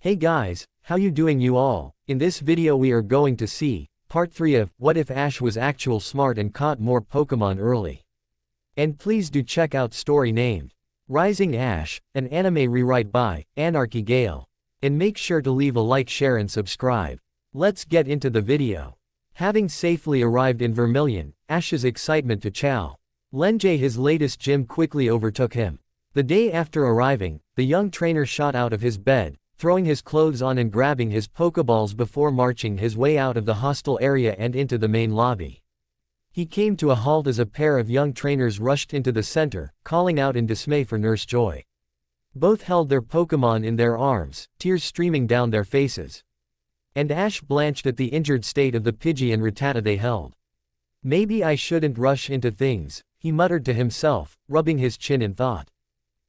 Hey guys, how you doing you all? In this video we are going to see part 3 of what if Ash was actual smart and caught more Pokemon early. And please do check out story named Rising Ash, an anime rewrite by Anarchy Gale. And make sure to leave a like, share and subscribe. Let's get into the video. Having safely arrived in Vermilion, Ash's excitement to challenge his latest gym quickly overtook him. The day after arriving, the young trainer shot out of his bed, throwing his clothes on and grabbing his Pokeballs before marching his way out of the hostel area and into the main lobby. He came to a halt as a pair of young trainers rushed into the center, calling out in dismay for Nurse Joy. Both held their Pokemon in their arms, tears streaming down their faces. And Ash blanched at the injured state of the Pidgey and Rattata they held. Maybe I shouldn't rush into things, he muttered to himself, rubbing his chin in thought.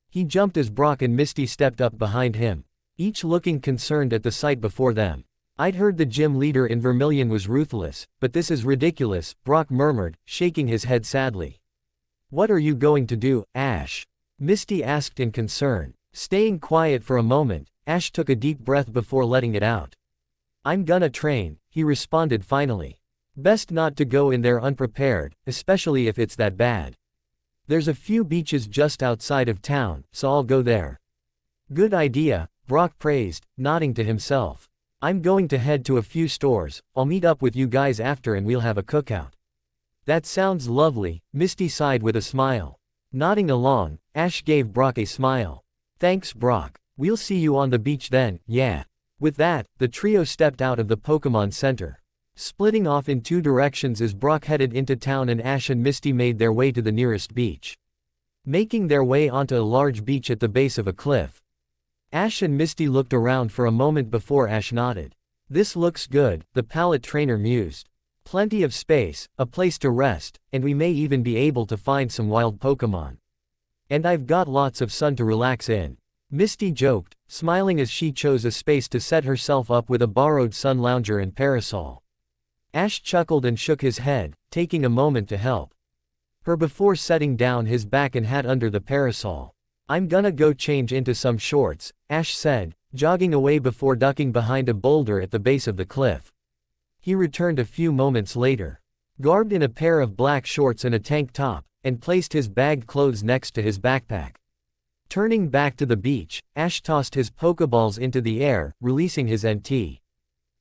He jumped as Brock and Misty stepped up behind him, each looking concerned at the sight before them. I'd heard the gym leader in Vermilion was ruthless, but this is ridiculous, Brock murmured, shaking his head sadly. What are you going to do, Ash? Misty asked in concern. Staying quiet for a moment, Ash took a deep breath before letting it out. I'm gonna train, he responded finally. Best not to go in there unprepared, especially if it's that bad. There's a few beaches just outside of town, so I'll go there. Good idea, Brock praised, nodding to himself. I'm going to head to a few stores, I'll meet up with you guys after and we'll have a cookout. That sounds lovely, Misty sighed with a smile. Nodding along, Ash gave Brock a smile. Thanks Brock, we'll see you on the beach then, yeah. With that, the trio stepped out of the Pokemon Center. Splitting off in two directions as Brock headed into town and Ash and Misty made their way to the nearest beach. Making their way onto a large beach at the base of a cliff. Ash and Misty looked around for a moment before Ash nodded. This looks good, the palette trainer mused. Plenty of space, a place to rest, and we may even be able to find some wild Pokemon. And I've got lots of sun to relax in. Misty joked, smiling as she chose a space to set herself up with a borrowed sun lounger and parasol. Ash chuckled and shook his head, taking a moment to help her before setting down his back and hat under the parasol. I'm gonna go change into some shorts, Ash said, jogging away before ducking behind a boulder at the base of the cliff. He returned a few moments later, garbed in a pair of black shorts and a tank top, and placed his bagged clothes next to his backpack. Turning back to the beach, Ash tossed his Pokeballs into the air, releasing his NT.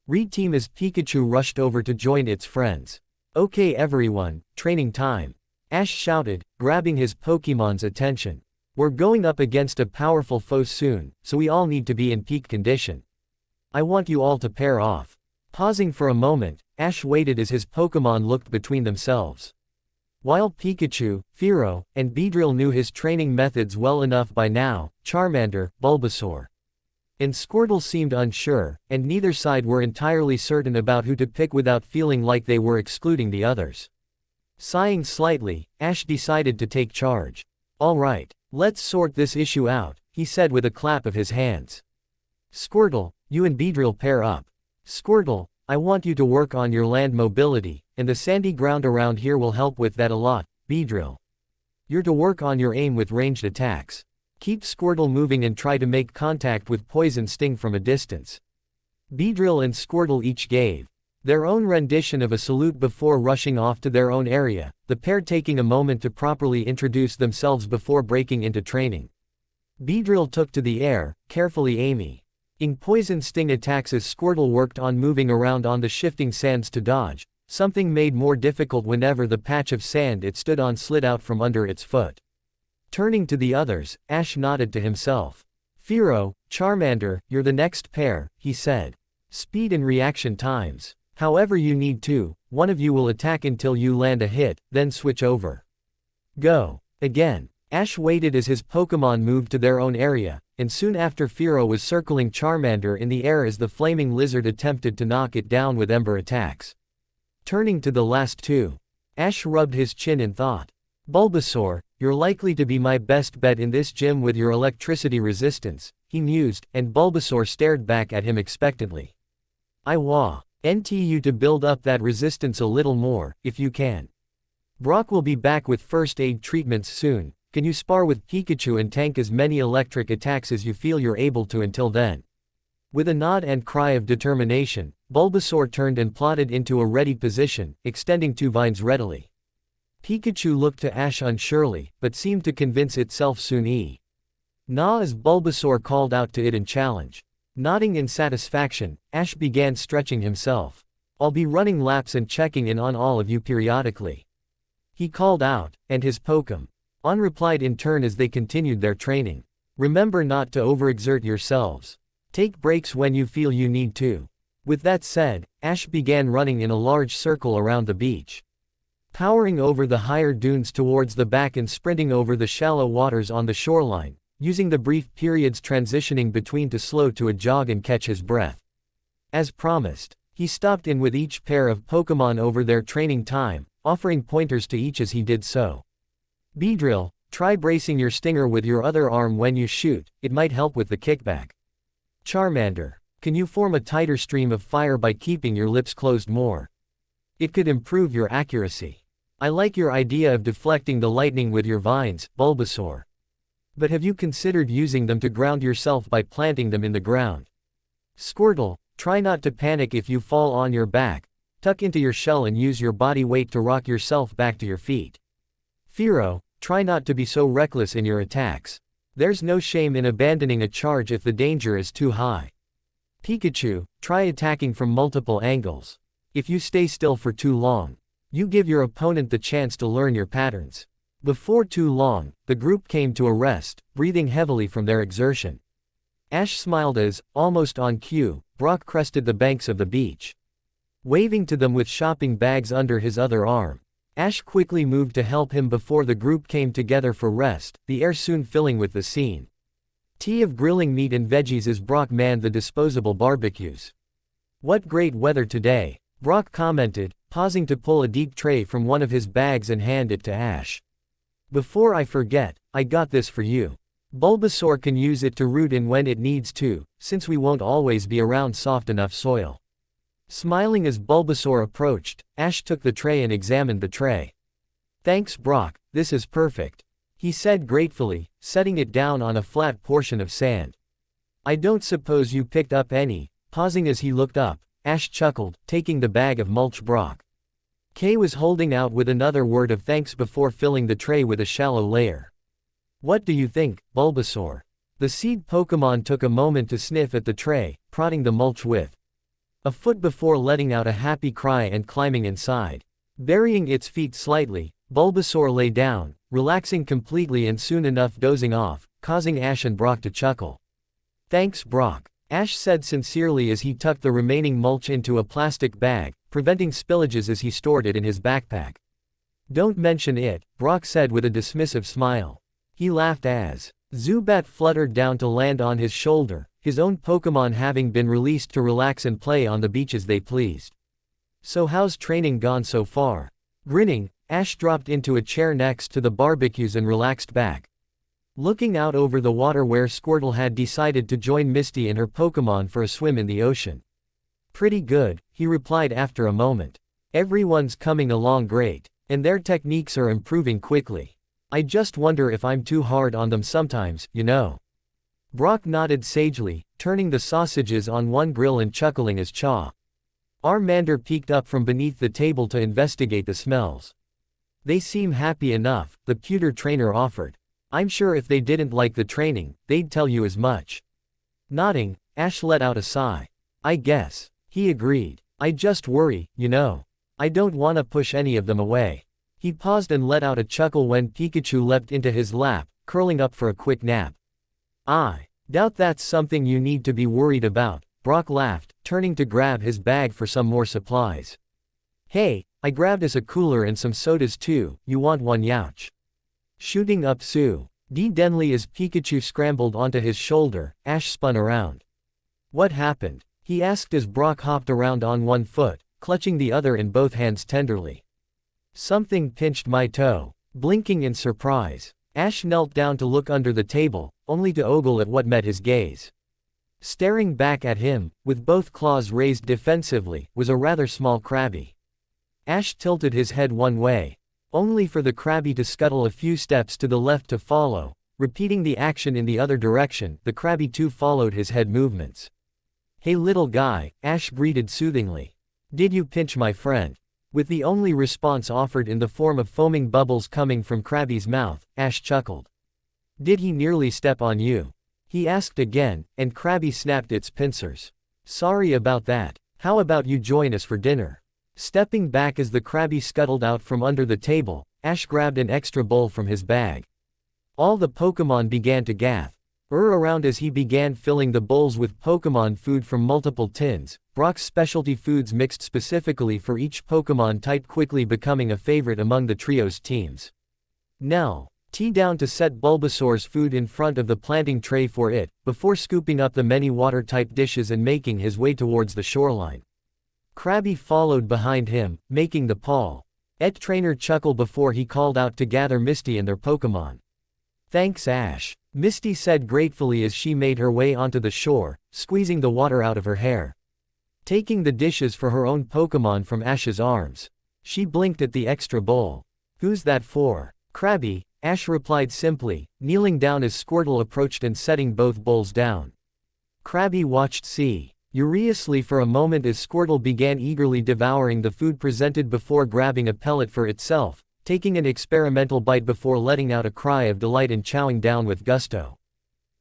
Read team as Pikachu rushed over to join its friends. Okay everyone, training time. Ash shouted, grabbing his Pokemon's attention. We're going up against a powerful foe soon, so we all need to be in peak condition. I want you all to pair off. Pausing for a moment, Ash waited as his Pokemon looked between themselves. While Pikachu, Fearow, and Beedrill knew his training methods well enough by now, Charmander, Bulbasaur, and Squirtle seemed unsure, and neither side were entirely certain about who to pick without feeling like they were excluding the others. Sighing slightly, Ash decided to take charge. Alright, let's sort this issue out, he said with a clap of his hands. Squirtle, you and Beedrill pair up. Squirtle, I want you to work on your land mobility, and the sandy ground around here will help with that a lot, Beedrill. You're to work on your aim with ranged attacks. Keep Squirtle moving and try to make contact with Poison Sting from a distance. Beedrill and Squirtle each gave their own rendition of a salute before rushing off to their own area, the pair taking a moment to properly introduce themselves before breaking into training. Beedrill took to the air, carefully aiming Poison Sting attacks as Squirtle worked on moving around on the shifting sands to dodge, something made more difficult whenever the patch of sand it stood on slid out from under its foot. Turning to the others, Ash nodded to himself. Fearow, Charmander, you're the next pair, he said. Speed and reaction times. However you need to, one of you will attack until you land a hit, then switch over. Go. Again. Ash waited as his Pokemon moved to their own area, and soon after Fearow was circling Charmander in the air as the flaming lizard attempted to knock it down with ember attacks. Turning to the last two, Ash rubbed his chin in thought. Bulbasaur, you're likely to be my best bet in this gym with your electricity resistance, he mused, and Bulbasaur stared back at him expectantly. I want you to build up that resistance a little more, if you can. Brock will be back with first aid treatments soon. Can you spar with Pikachu and tank as many electric attacks as you feel you're able to until then? With a nod and cry of determination, Bulbasaur turned and plodded into a ready position, extending 2 vines readily. Pikachu looked to Ash unsurely, but seemed to convince itself soon. Nah, as Bulbasaur called out to it in challenge. Nodding in satisfaction, Ash began stretching himself. I'll be running laps and checking in on all of you periodically. He called out, and his Pokémon replied in turn as they continued their training. Remember not to overexert yourselves. Take breaks when you feel you need to. With that said, Ash began running in a large circle around the beach. Powering over the higher dunes towards the back and sprinting over the shallow waters on the shoreline, using the brief periods transitioning between to slow to a jog and catch his breath. As promised, he stopped in with each pair of Pokémon over their training time, offering pointers to each as he did so. Beedrill, try bracing your stinger with your other arm when you shoot, it might help with the kickback. Charmander, can you form a tighter stream of fire by keeping your lips closed more? It could improve your accuracy. I like your idea of deflecting the lightning with your vines, Bulbasaur. But have you considered using them to ground yourself by planting them in the ground? Squirtle, try not to panic if you fall on your back, tuck into your shell and use your body weight to rock yourself back to your feet. Fearow, try not to be so reckless in your attacks. There's no shame in abandoning a charge if the danger is too high. Pikachu, try attacking from multiple angles. If you stay still for too long, you give your opponent the chance to learn your patterns. Before too long, the group came to a rest, breathing heavily from their exertion. Ash smiled as, almost on cue, Brock crested the banks of the beach. Waving to them with shopping bags under his other arm, Ash quickly moved to help him before the group came together for rest, the air soon filling with the scene. Tea of grilling meat and veggies as Brock manned the disposable barbecues. What great weather today, Brock commented, pausing to pull a deep tray from one of his bags and hand it to Ash. Before I forget, I got this for you. Bulbasaur can use it to root in when it needs to, since we won't always be around soft enough soil. Smiling as Bulbasaur approached, Ash took the tray and examined the tray. Thanks Brock, this is perfect, he said gratefully, setting it down on a flat portion of sand. I don't suppose you picked up any, pausing as he looked up, Ash chuckled, taking the bag of mulch Brock K was holding out with another word of thanks before filling the tray with a shallow layer. What do you think, Bulbasaur? The seed Pokémon took a moment to sniff at the tray, prodding the mulch with a foot before letting out a happy cry and climbing inside. Burying its feet slightly, Bulbasaur lay down, relaxing completely and soon enough dozing off, causing Ash and Brock to chuckle. Thanks Brock, Ash said sincerely as he tucked the remaining mulch into a plastic bag, preventing spillages as he stored it in his backpack. Don't mention it, Brock said with a dismissive smile. He laughed as Zubat fluttered down to land on his shoulder, his own Pokémon having been released to relax and play on the beach as they pleased. So how's training gone so far? Grinning, Ash dropped into a chair next to the barbecues and relaxed back. Looking out over the water where Squirtle had decided to join Misty and her Pokémon for a swim in the ocean. Pretty good, he replied after a moment. Everyone's coming along great, and their techniques are improving quickly. I just wonder if I'm too hard on them sometimes, you know. Brock nodded sagely, turning the sausages on one grill and chuckling as Charmander peeked up from beneath the table to investigate the smells. They seem happy enough, the pewter trainer offered. I'm sure if they didn't like the training, they'd tell you as much. Nodding, Ash let out a sigh. I guess, he agreed. I just worry, you know. I don't wanna push any of them away. He paused and let out a chuckle when Pikachu leapt into his lap, curling up for a quick nap. I doubt that's something you need to be worried about, Brock laughed, turning to grab his bag for some more supplies. Hey, I grabbed us a cooler and some sodas too, you want one Youch? Shooting up Sue D. Denley as Pikachu scrambled onto his shoulder, Ash spun around. What happened? He asked as Brock hopped around on one foot, clutching the other in both hands tenderly. Something pinched my toe. Blinking in surprise, Ash knelt down to look under the table, only to ogle at what met his gaze. Staring back at him, with both claws raised defensively, was a rather small Krabby. Ash tilted his head one way, only for the Krabby to scuttle a few steps to the left to follow. Repeating the action in the other direction, the Krabby too followed his head movements. "Hey little guy," Ash greeted soothingly. "Did you pinch my friend?" With the only response offered in the form of foaming bubbles coming from Krabby's mouth, Ash chuckled. "Did he nearly step on you?" he asked again, and Krabby snapped its pincers. "Sorry about that. How about you join us for dinner?" Stepping back as the Krabby scuttled out from under the table, Ash grabbed an extra bowl from his bag. All the Pokémon began to gather around as he began filling the bowls with Pokémon food from multiple tins. Brock's specialty foods mixed specifically for each Pokémon type quickly becoming a favorite among the trio's teams. Nell, T down to set Bulbasaur's food in front of the planting tray for it, before scooping up the many water-type dishes and making his way towards the shoreline. Krabby followed behind him, making the Paul Et trainer chuckle before he called out to gather Misty and their Pokémon. "Thanks Ash," Misty said gratefully as she made her way onto the shore, squeezing the water out of her hair. Taking the dishes for her own Pokémon from Ash's arms, she blinked at the extra bowl. "Who's that for?" "Krabby," Ash replied simply, kneeling down as Squirtle approached and setting both bowls down. Krabby watched curiously for a moment as Squirtle began eagerly devouring the food presented before grabbing a pellet for itself, taking an experimental bite before letting out a cry of delight and chowing down with gusto.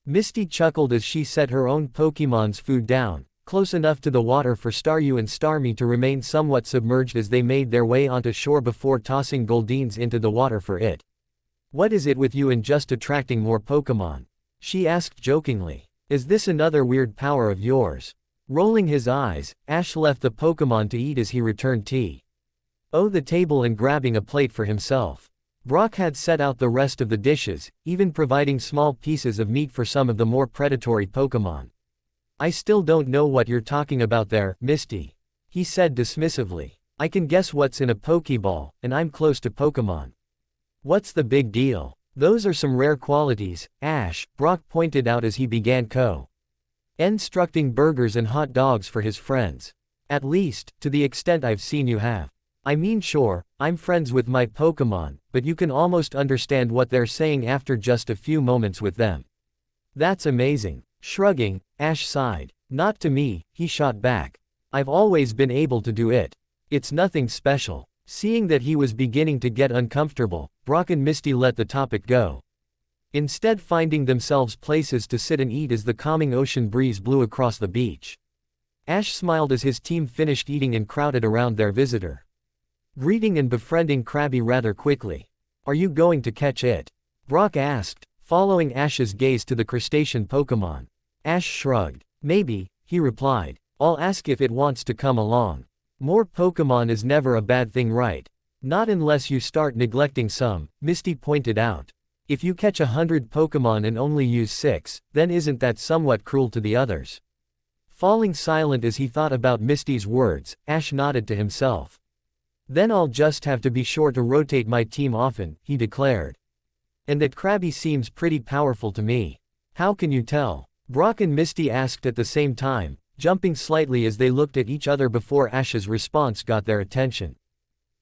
Misty chuckled as she set her own Pokémon's food down, close enough to the water for Staryu and Starmie to remain somewhat submerged as they made their way onto shore before tossing Goldeen's into the water for it. "What is it with you and just attracting more Pokémon?" she asked jokingly. "Is this another weird power of yours?" Rolling his eyes, Ash left the Pokémon to eat as he returned the table and grabbing a plate for himself. Brock had set out the rest of the dishes, even providing small pieces of meat for some of the more predatory Pokémon. "I still don't know what you're talking about there, Misty," he said dismissively. "I can guess what's in a Pokéball, and I'm close to Pokémon. What's the big deal? Those are some rare qualities, Ash," Brock pointed out as he began constructing burgers and hot dogs for his friends. "At least, to the extent I've seen you have. I mean sure, I'm friends with my Pokémon, but you can almost understand what they're saying after just a few moments with them." "That's amazing." Shrugging, Ash sighed. "Not to me," he shot back. "I've always been able to do it. It's nothing special." Seeing that he was beginning to get uncomfortable, Brock and Misty let the topic go, instead finding themselves places to sit and eat as the calming ocean breeze blew across the beach. Ash smiled as his team finished eating and crowded around their visitor, greeting and befriending Krabby rather quickly. "Are you going to catch it?" Brock asked, following Ash's gaze to the crustacean Pokémon. Ash shrugged. "Maybe," he replied. "I'll ask if it wants to come along. More Pokémon is never a bad thing, right?" "Not unless you start neglecting some," Misty pointed out. "If you catch 100 Pokémon and only use 6, then isn't that somewhat cruel to the others?" Falling silent as he thought about Misty's words, Ash nodded to himself. "Then I'll just have to be sure to rotate my team often," he declared. "And that Krabby seems pretty powerful to me." "How can you tell?" Brock and Misty asked at the same time, jumping slightly as they looked at each other before Ash's response got their attention.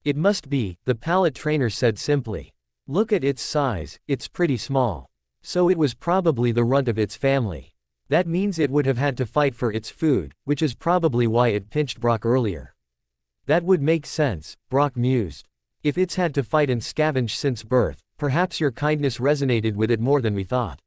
"It must be," the pallet trainer said simply. "Look at its size, it's pretty small. So it was probably the runt of its family. That means it would have had to fight for its food, which is probably why it pinched Brock earlier." "That would make sense," Brock mused. "If it's had to fight and scavenge since birth, perhaps your kindness resonated with it more than we thought."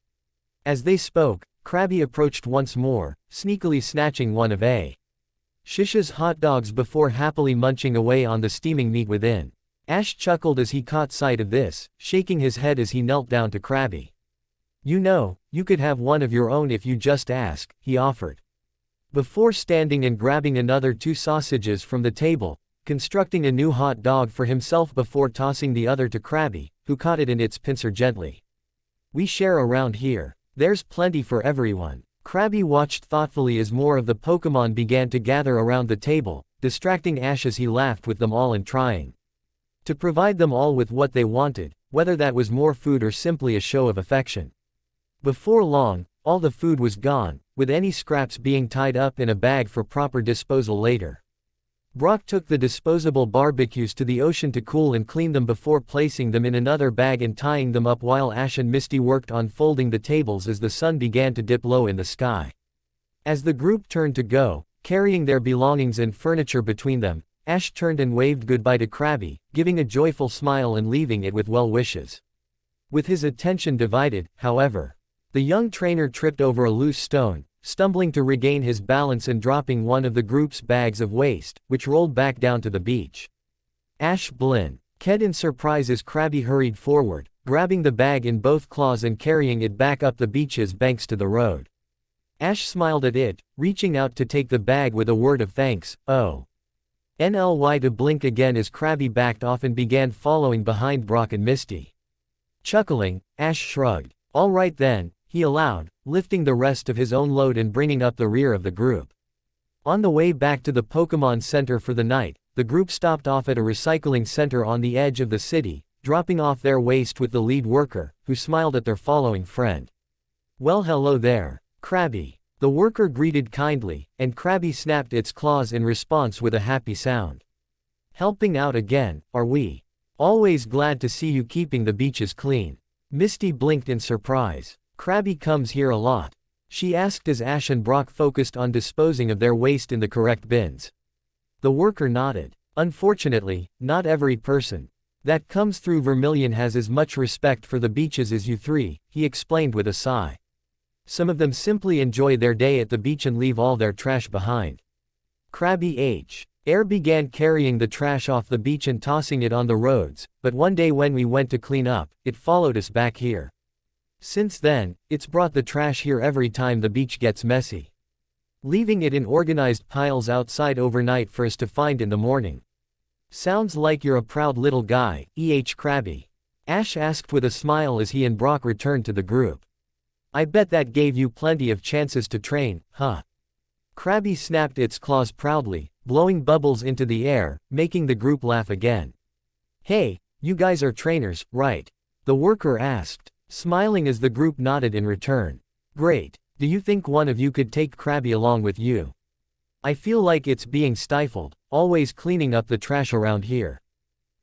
As they spoke, Krabby approached once more, sneakily snatching one of Ash's hot dogs before happily munching away on the steaming meat within. Ash chuckled as he caught sight of this, shaking his head as he knelt down to Krabby. "You know, you could have one of your own if you just ask," he offered. Before standing and grabbing another 2 sausages from the table, constructing a new hot dog for himself before tossing the other to Krabby, who caught it in its pincer gently. "We share around here. There's plenty for everyone." Krabby watched thoughtfully as more of the Pokémon began to gather around the table, distracting Ash as he laughed with them all and trying to provide them all with what they wanted, whether that was more food or simply a show of affection. Before long, all the food was gone, with any scraps being tied up in a bag for proper disposal later. Brock took the disposable barbecues to the ocean to cool and clean them before placing them in another bag and tying them up while Ash and Misty worked on folding the tables as the sun began to dip low in the sky. As the group turned to go, carrying their belongings and furniture between them, Ash turned and waved goodbye to Krabby, giving a joyful smile and leaving it with well wishes. With his attention divided, however, the young trainer tripped over a loose stone, stumbling to regain his balance and dropping one of the group's bags of waste, which rolled back down to the beach. Ash Blinn. Ked in surprise as Krabby hurried forward, grabbing the bag in both claws and carrying it back up the beach's banks to the road. Ash smiled at it, reaching out to take the bag with a word of thanks. Oh. NLY to blink again as Krabby backed off and began following behind Brock and Misty. Chuckling, Ash shrugged. All right then, he allowed, lifting the rest of his own load and bringing up the rear of the group. On the way back to the Pokémon Center for the night, the group stopped off at a recycling center on the edge of the city, dropping off their waste with the lead worker, who smiled at their following friend. Well, hello there, Krabby. The worker greeted kindly, and Krabby snapped its claws in response with a happy sound. Helping out again, are we? Always glad to see you keeping the beaches clean. Misty blinked in surprise. Krabby comes here a lot, she asked as Ash and Brock focused on disposing of their waste in the correct bins. The worker nodded. Unfortunately, not every person that comes through Vermilion has as much respect for the beaches as you three, he explained with a sigh. Some of them simply enjoy their day at the beach and leave all their trash behind. Krabby H. Air began carrying the trash off the beach and tossing it on the roads, but one day when we went to clean up, it followed us back here. Since then, it's brought the trash here every time the beach gets messy, leaving it in organized piles outside overnight for us to find in the morning. Sounds like you're a proud little guy, Krabby. Ash asked with a smile as he and Brock returned to the group. I bet that gave you plenty of chances to train, huh? Krabby snapped its claws proudly, blowing bubbles into the air, making the group laugh again. Hey, you guys are trainers, right? The worker asked, smiling as the group nodded in return. Great. Do you think one of you could take Krabby along with you? I feel like it's being stifled, always cleaning up the trash around here.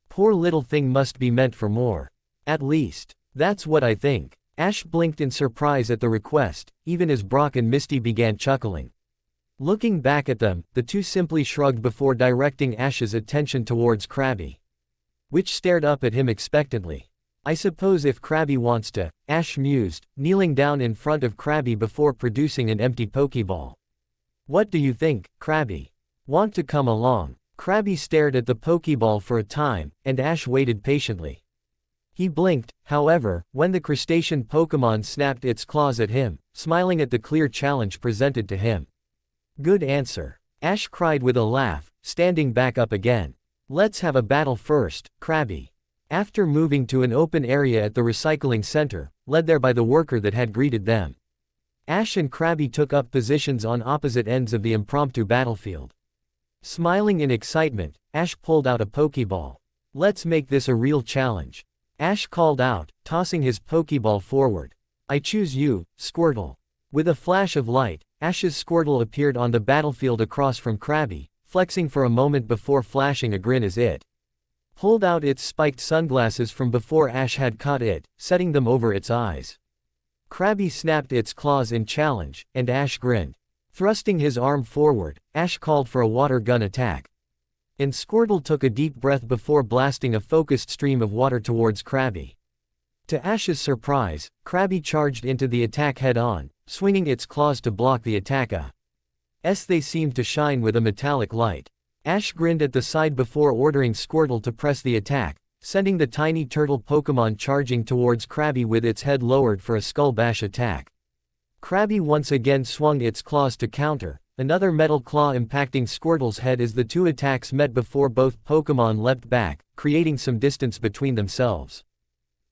Poor little thing must be meant for more. At least, that's what I think. Ash blinked in surprise at the request, even as Brock and Misty began chuckling. Looking back at them, the two simply shrugged before directing Ash's attention towards Krabby, which stared up at him expectantly. I suppose if Krabby wants to, Ash mused, kneeling down in front of Krabby before producing an empty Pokeball. What do you think, Krabby? Want to come along? Krabby stared at the Pokeball for a time, and Ash waited patiently. He blinked, however, when the crustacean Pokémon snapped its claws at him, smiling at the clear challenge presented to him. Good answer. Ash cried with a laugh, standing back up again. Let's have a battle first, Krabby. After moving to an open area at the recycling center, led there by the worker that had greeted them, Ash and Krabby took up positions on opposite ends of the impromptu battlefield. Smiling in excitement, Ash pulled out a Pokeball. Let's make this a real challenge. Ash called out, tossing his Pokeball forward. I choose you, Squirtle. With a flash of light, Ash's Squirtle appeared on the battlefield across from Krabby, flexing for a moment before flashing a grin as it pulled out its spiked sunglasses from before Ash had caught it, setting them over its eyes. Krabby snapped its claws in challenge, and Ash grinned. Thrusting his arm forward, Ash called for a water gun attack. And Squirtle took a deep breath before blasting a focused stream of water towards Krabby. To Ash's surprise, Krabby charged into the attack head-on, swinging its claws to block the attack. They seemed to shine with a metallic light. Ash grinned at the side before ordering Squirtle to press the attack, sending the tiny turtle Pokémon charging towards Krabby with its head lowered for a Skull Bash attack. Krabby once again swung its claws to counter, another metal claw impacting Squirtle's head as the two attacks met before both Pokémon leapt back, creating some distance between themselves.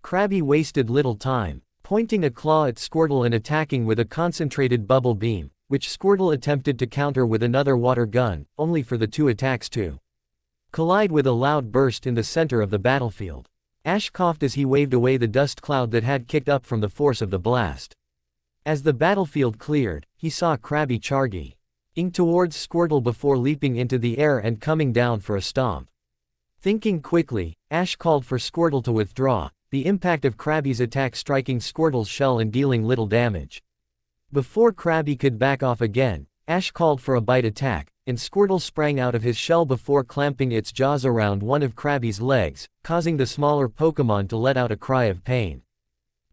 Krabby wasted little time, pointing a claw at Squirtle and attacking with a concentrated bubble beam, which Squirtle attempted to counter with another water gun, only for the two attacks to collide with a loud burst in the center of the battlefield. Ash coughed as he waved away the dust cloud that had kicked up from the force of the blast. As the battlefield cleared, he saw Krabby charging towards Squirtle before leaping into the air and coming down for a stomp. Thinking quickly, Ash called for Squirtle to withdraw, the impact of Krabby's attack striking Squirtle's shell and dealing little damage. Before Krabby could back off again, Ash called for a bite attack, and Squirtle sprang out of his shell before clamping its jaws around one of Krabby's legs, causing the smaller Pokémon to let out a cry of pain.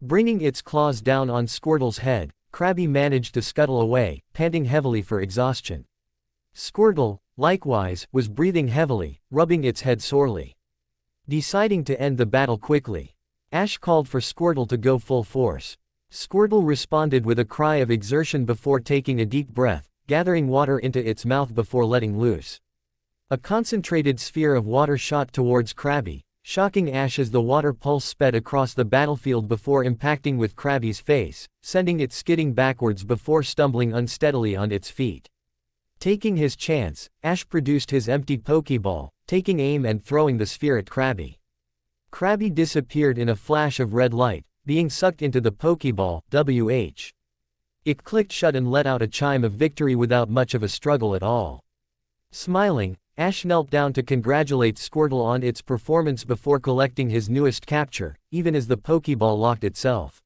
Bringing its claws down on Squirtle's head, Krabby managed to scuttle away, panting heavily for exhaustion. Squirtle, likewise, was breathing heavily, rubbing its head sorely. Deciding to end the battle quickly, Ash called for Squirtle to go full force. Squirtle responded with a cry of exertion before taking a deep breath, gathering water into its mouth before letting loose. A concentrated sphere of water shot towards Krabby, shocking Ash as the water pulse sped across the battlefield before impacting with Krabby's face, sending it skidding backwards before stumbling unsteadily on its feet. Taking his chance, Ash produced his empty Pokeball, taking aim and throwing the sphere at Krabby. Krabby disappeared in a flash of red light, being sucked into the Pokeball, WH. It clicked shut and let out a chime of victory without much of a struggle at all. Smiling, Ash knelt down to congratulate Squirtle on its performance before collecting his newest capture, even as the Pokeball locked itself.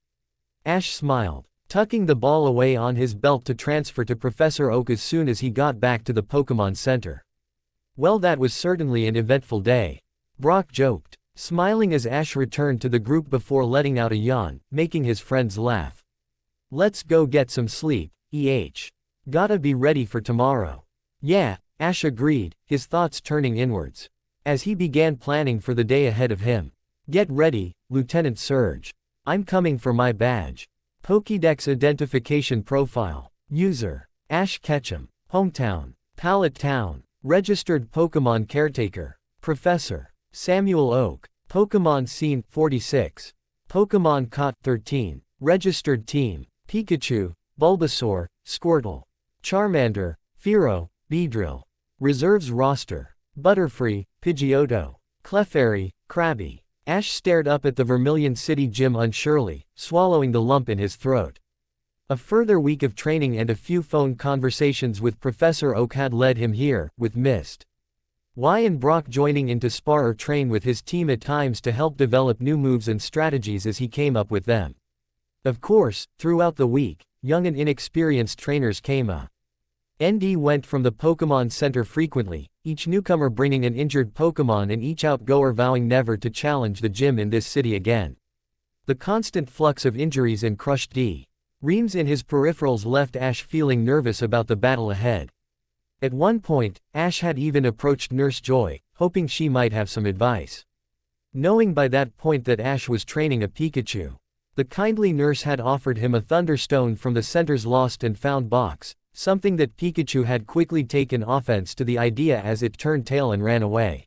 Ash smiled, tucking the ball away on his belt to transfer to Professor Oak as soon as he got back to the Pokémon Center. Well, that was certainly an eventful day, Brock joked, smiling as Ash returned to the group before letting out a yawn, making his friends laugh. Let's go get some sleep, Gotta be ready for tomorrow. Yeah, Ash agreed, his thoughts turning inwards, as he began planning for the day ahead of him. Get ready, Lieutenant Surge. I'm coming for my badge. Pokédex Identification Profile. User: Ash Ketchum. Hometown: Pallet Town. Registered Pokémon Caretaker: Professor Samuel Oak. Pokémon Scene: 46. Pokémon caught: 13. Registered Team: Pikachu, Bulbasaur, Squirtle, Charmander, Fearow, Beedrill. Reserves Roster: Butterfree, Pidgeotto, Clefairy, Krabby. Ash stared up at the Vermilion City gym unsurely, swallowing the lump in his throat. A further week of training and a few phone conversations with Professor Oak had led him here, with Mist, Y and Brock joining in to spar or train with his team at times to help develop new moves and strategies as he came up with them. Of course, throughout the week, young and inexperienced trainers came up. ND went from the Pokémon Center frequently, each newcomer bringing an injured Pokémon and each outgoer vowing never to challenge the gym in this city again. The constant flux of injuries and crushed Reams in his peripherals left Ash feeling nervous about the battle ahead. At one point, Ash had even approached Nurse Joy, hoping she might have some advice. Knowing by that point that Ash was training a Pikachu, the kindly nurse had offered him a Thunderstone from the center's lost and found box, something that Pikachu had quickly taken offense to the idea as it turned tail and ran away.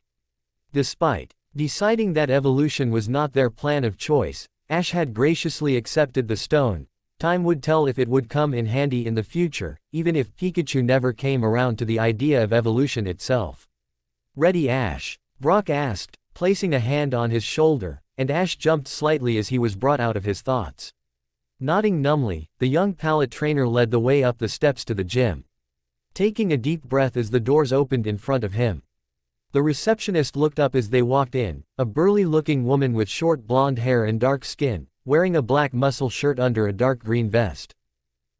Despite deciding that evolution was not their plan of choice, Ash had graciously accepted the stone. Time would tell if it would come in handy in the future, even if Pikachu never came around to the idea of evolution itself. Ready, Ash? Brock asked, placing a hand on his shoulder, and Ash jumped slightly as he was brought out of his thoughts. Nodding numbly, the young pallet trainer led the way up the steps to the gym. Taking a deep breath as the doors opened in front of him. The receptionist looked up as they walked in, a burly-looking woman with short blonde hair and dark skin, wearing a black muscle shirt under a dark green vest.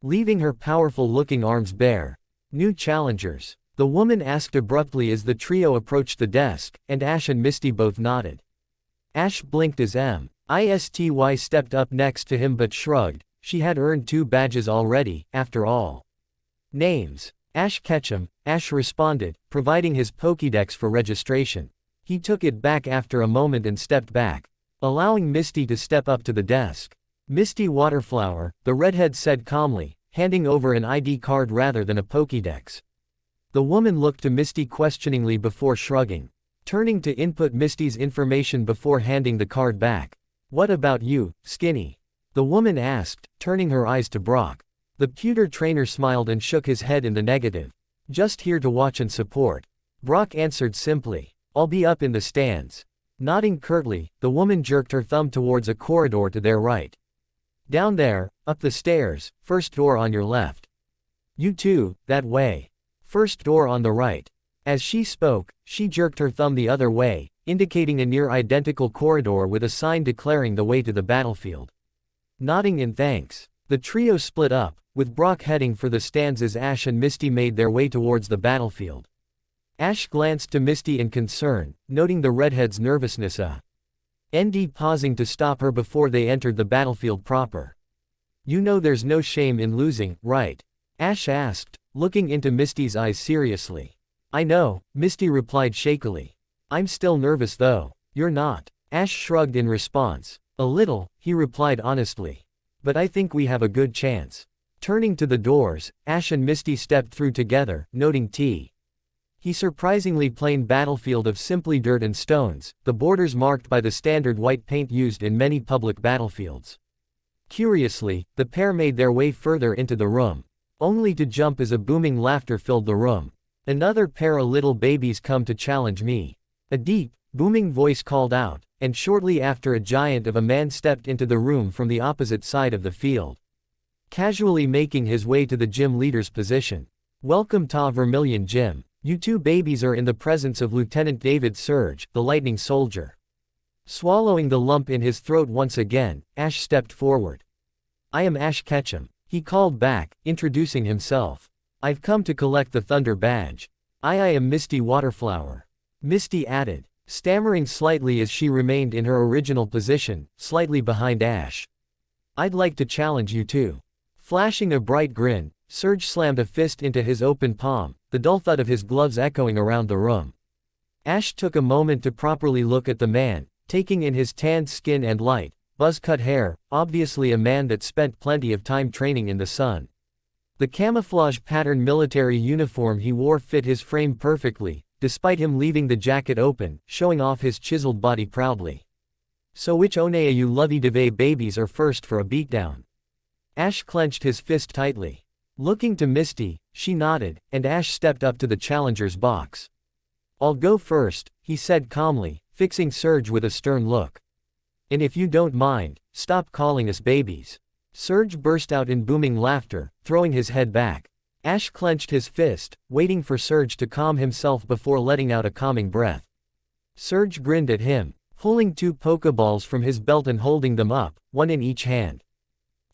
Leaving her powerful-looking arms bare. New challengers? The woman asked abruptly as the trio approached the desk, and Ash and Misty both nodded. Ash blinked as Misty stepped up next to him but shrugged. She had earned 2 badges already, after all. Names: Ash Ketchum. Ash responded, providing his Pokédex for registration. He took it back after a moment and stepped back, allowing Misty to step up to the desk. Misty Waterflower, the redhead said calmly, handing over an ID card rather than a Pokédex. The woman looked to Misty questioningly before shrugging, turning to input Misty's information before handing the card back. What about you, Skinny? The woman asked, turning her eyes to Brock. The pewter trainer smiled and shook his head in the negative. Just here to watch and support. Brock answered simply. I'll be up in the stands. Nodding curtly, the woman jerked her thumb towards a corridor to their right. Down there, up the stairs, first door on your left. You too, that way. First door on the right. As she spoke, she jerked her thumb the other way, indicating a near-identical corridor with a sign declaring the way to the battlefield. Nodding in thanks, the trio split up, with Brock heading for the stands as Ash and Misty made their way towards the battlefield. Ash glanced to Misty in concern, noting the redhead's nervousness and pausing to stop her before they entered the battlefield proper. "You know there's no shame in losing, right?" Ash asked, looking into Misty's eyes seriously. "I know," Misty replied shakily. "I'm still nervous though." "You're not." Ash shrugged in response. "A little," he replied honestly. "But I think we have a good chance." Turning to the doors, Ash and Misty stepped through together, noting He surprisingly plain battlefield of simply dirt and stones, the borders marked by the standard white paint used in many public battlefields. Curiously, the pair made their way further into the room, only to jump as a booming laughter filled the room. "Another pair of little babies come to challenge me," a deep, booming voice called out, and shortly after a giant of a man stepped into the room from the opposite side of the field, casually making his way to the gym leader's position. "Welcome to Vermilion Gym. You two babies are in the presence of Lieutenant David Surge, the lightning soldier." Swallowing the lump in his throat once again, Ash stepped forward. "I am Ash Ketchum," he called back, introducing himself. "I've come to collect the Thunder Badge. I am Misty Waterflower," Misty added, stammering slightly as she remained in her original position, slightly behind Ash. "I'd like to challenge you too." Flashing a bright grin, Surge slammed a fist into his open palm, the dull thud of his gloves echoing around the room. Ash took a moment to properly look at the man, taking in his tanned skin and light, buzz-cut hair, obviously a man that spent plenty of time training in the sun. The camouflage pattern military uniform he wore fit his frame perfectly, despite him leaving the jacket open, showing off his chiseled body proudly. "So which one of you lovey-dovey babies are first for a beatdown?" Ash clenched his fist tightly. Looking to Misty, she nodded, and Ash stepped up to the challenger's box. "I'll go first," he said calmly, fixing Surge with a stern look. "And if you don't mind, stop calling us babies." Surge burst out in booming laughter, throwing his head back. Ash clenched his fist, waiting for Surge to calm himself before letting out a calming breath. Surge grinned at him, pulling 2 Pokeballs from his belt and holding them up, one in each hand.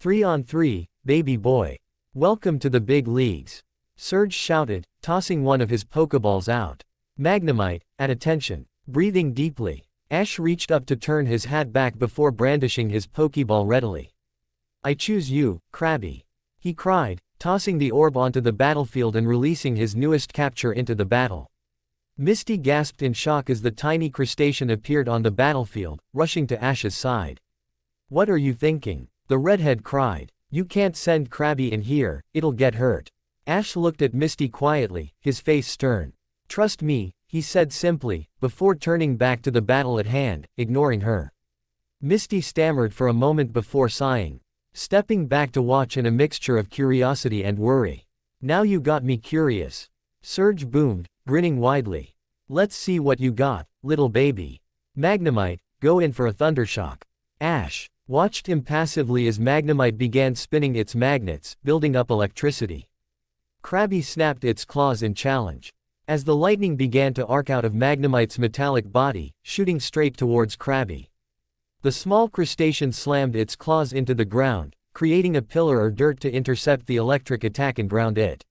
3-on-3, baby boy. Welcome to the big leagues," Surge shouted, tossing one of his Pokeballs out. Magnemite, at attention. Breathing deeply, Ash reached up to turn his hat back before brandishing his Pokeball readily. "I choose you, Krabby," he cried, tossing the orb onto the battlefield and releasing his newest capture into the battle. Misty gasped in shock as the tiny crustacean appeared on the battlefield, rushing to Ash's side. "What are you thinking?" the redhead cried. "You can't send Krabby in here, it'll get hurt." Ash looked at Misty quietly, his face stern. "Trust me," he said simply, before turning back to the battle at hand, ignoring her. Misty stammered for a moment before sighing, stepping back to watch in a mixture of curiosity and worry. "Now you got me curious," Surge boomed, grinning widely. "Let's see what you got, little baby. Magnemite, go in for a thundershock." Ash watched impassively as Magnemite began spinning its magnets, building up electricity. Krabby snapped its claws in challenge, as the lightning began to arc out of Magnemite's metallic body, shooting straight towards Krabby. The small crustacean slammed its claws into the ground, creating a pillar of dirt to intercept the electric attack and ground it.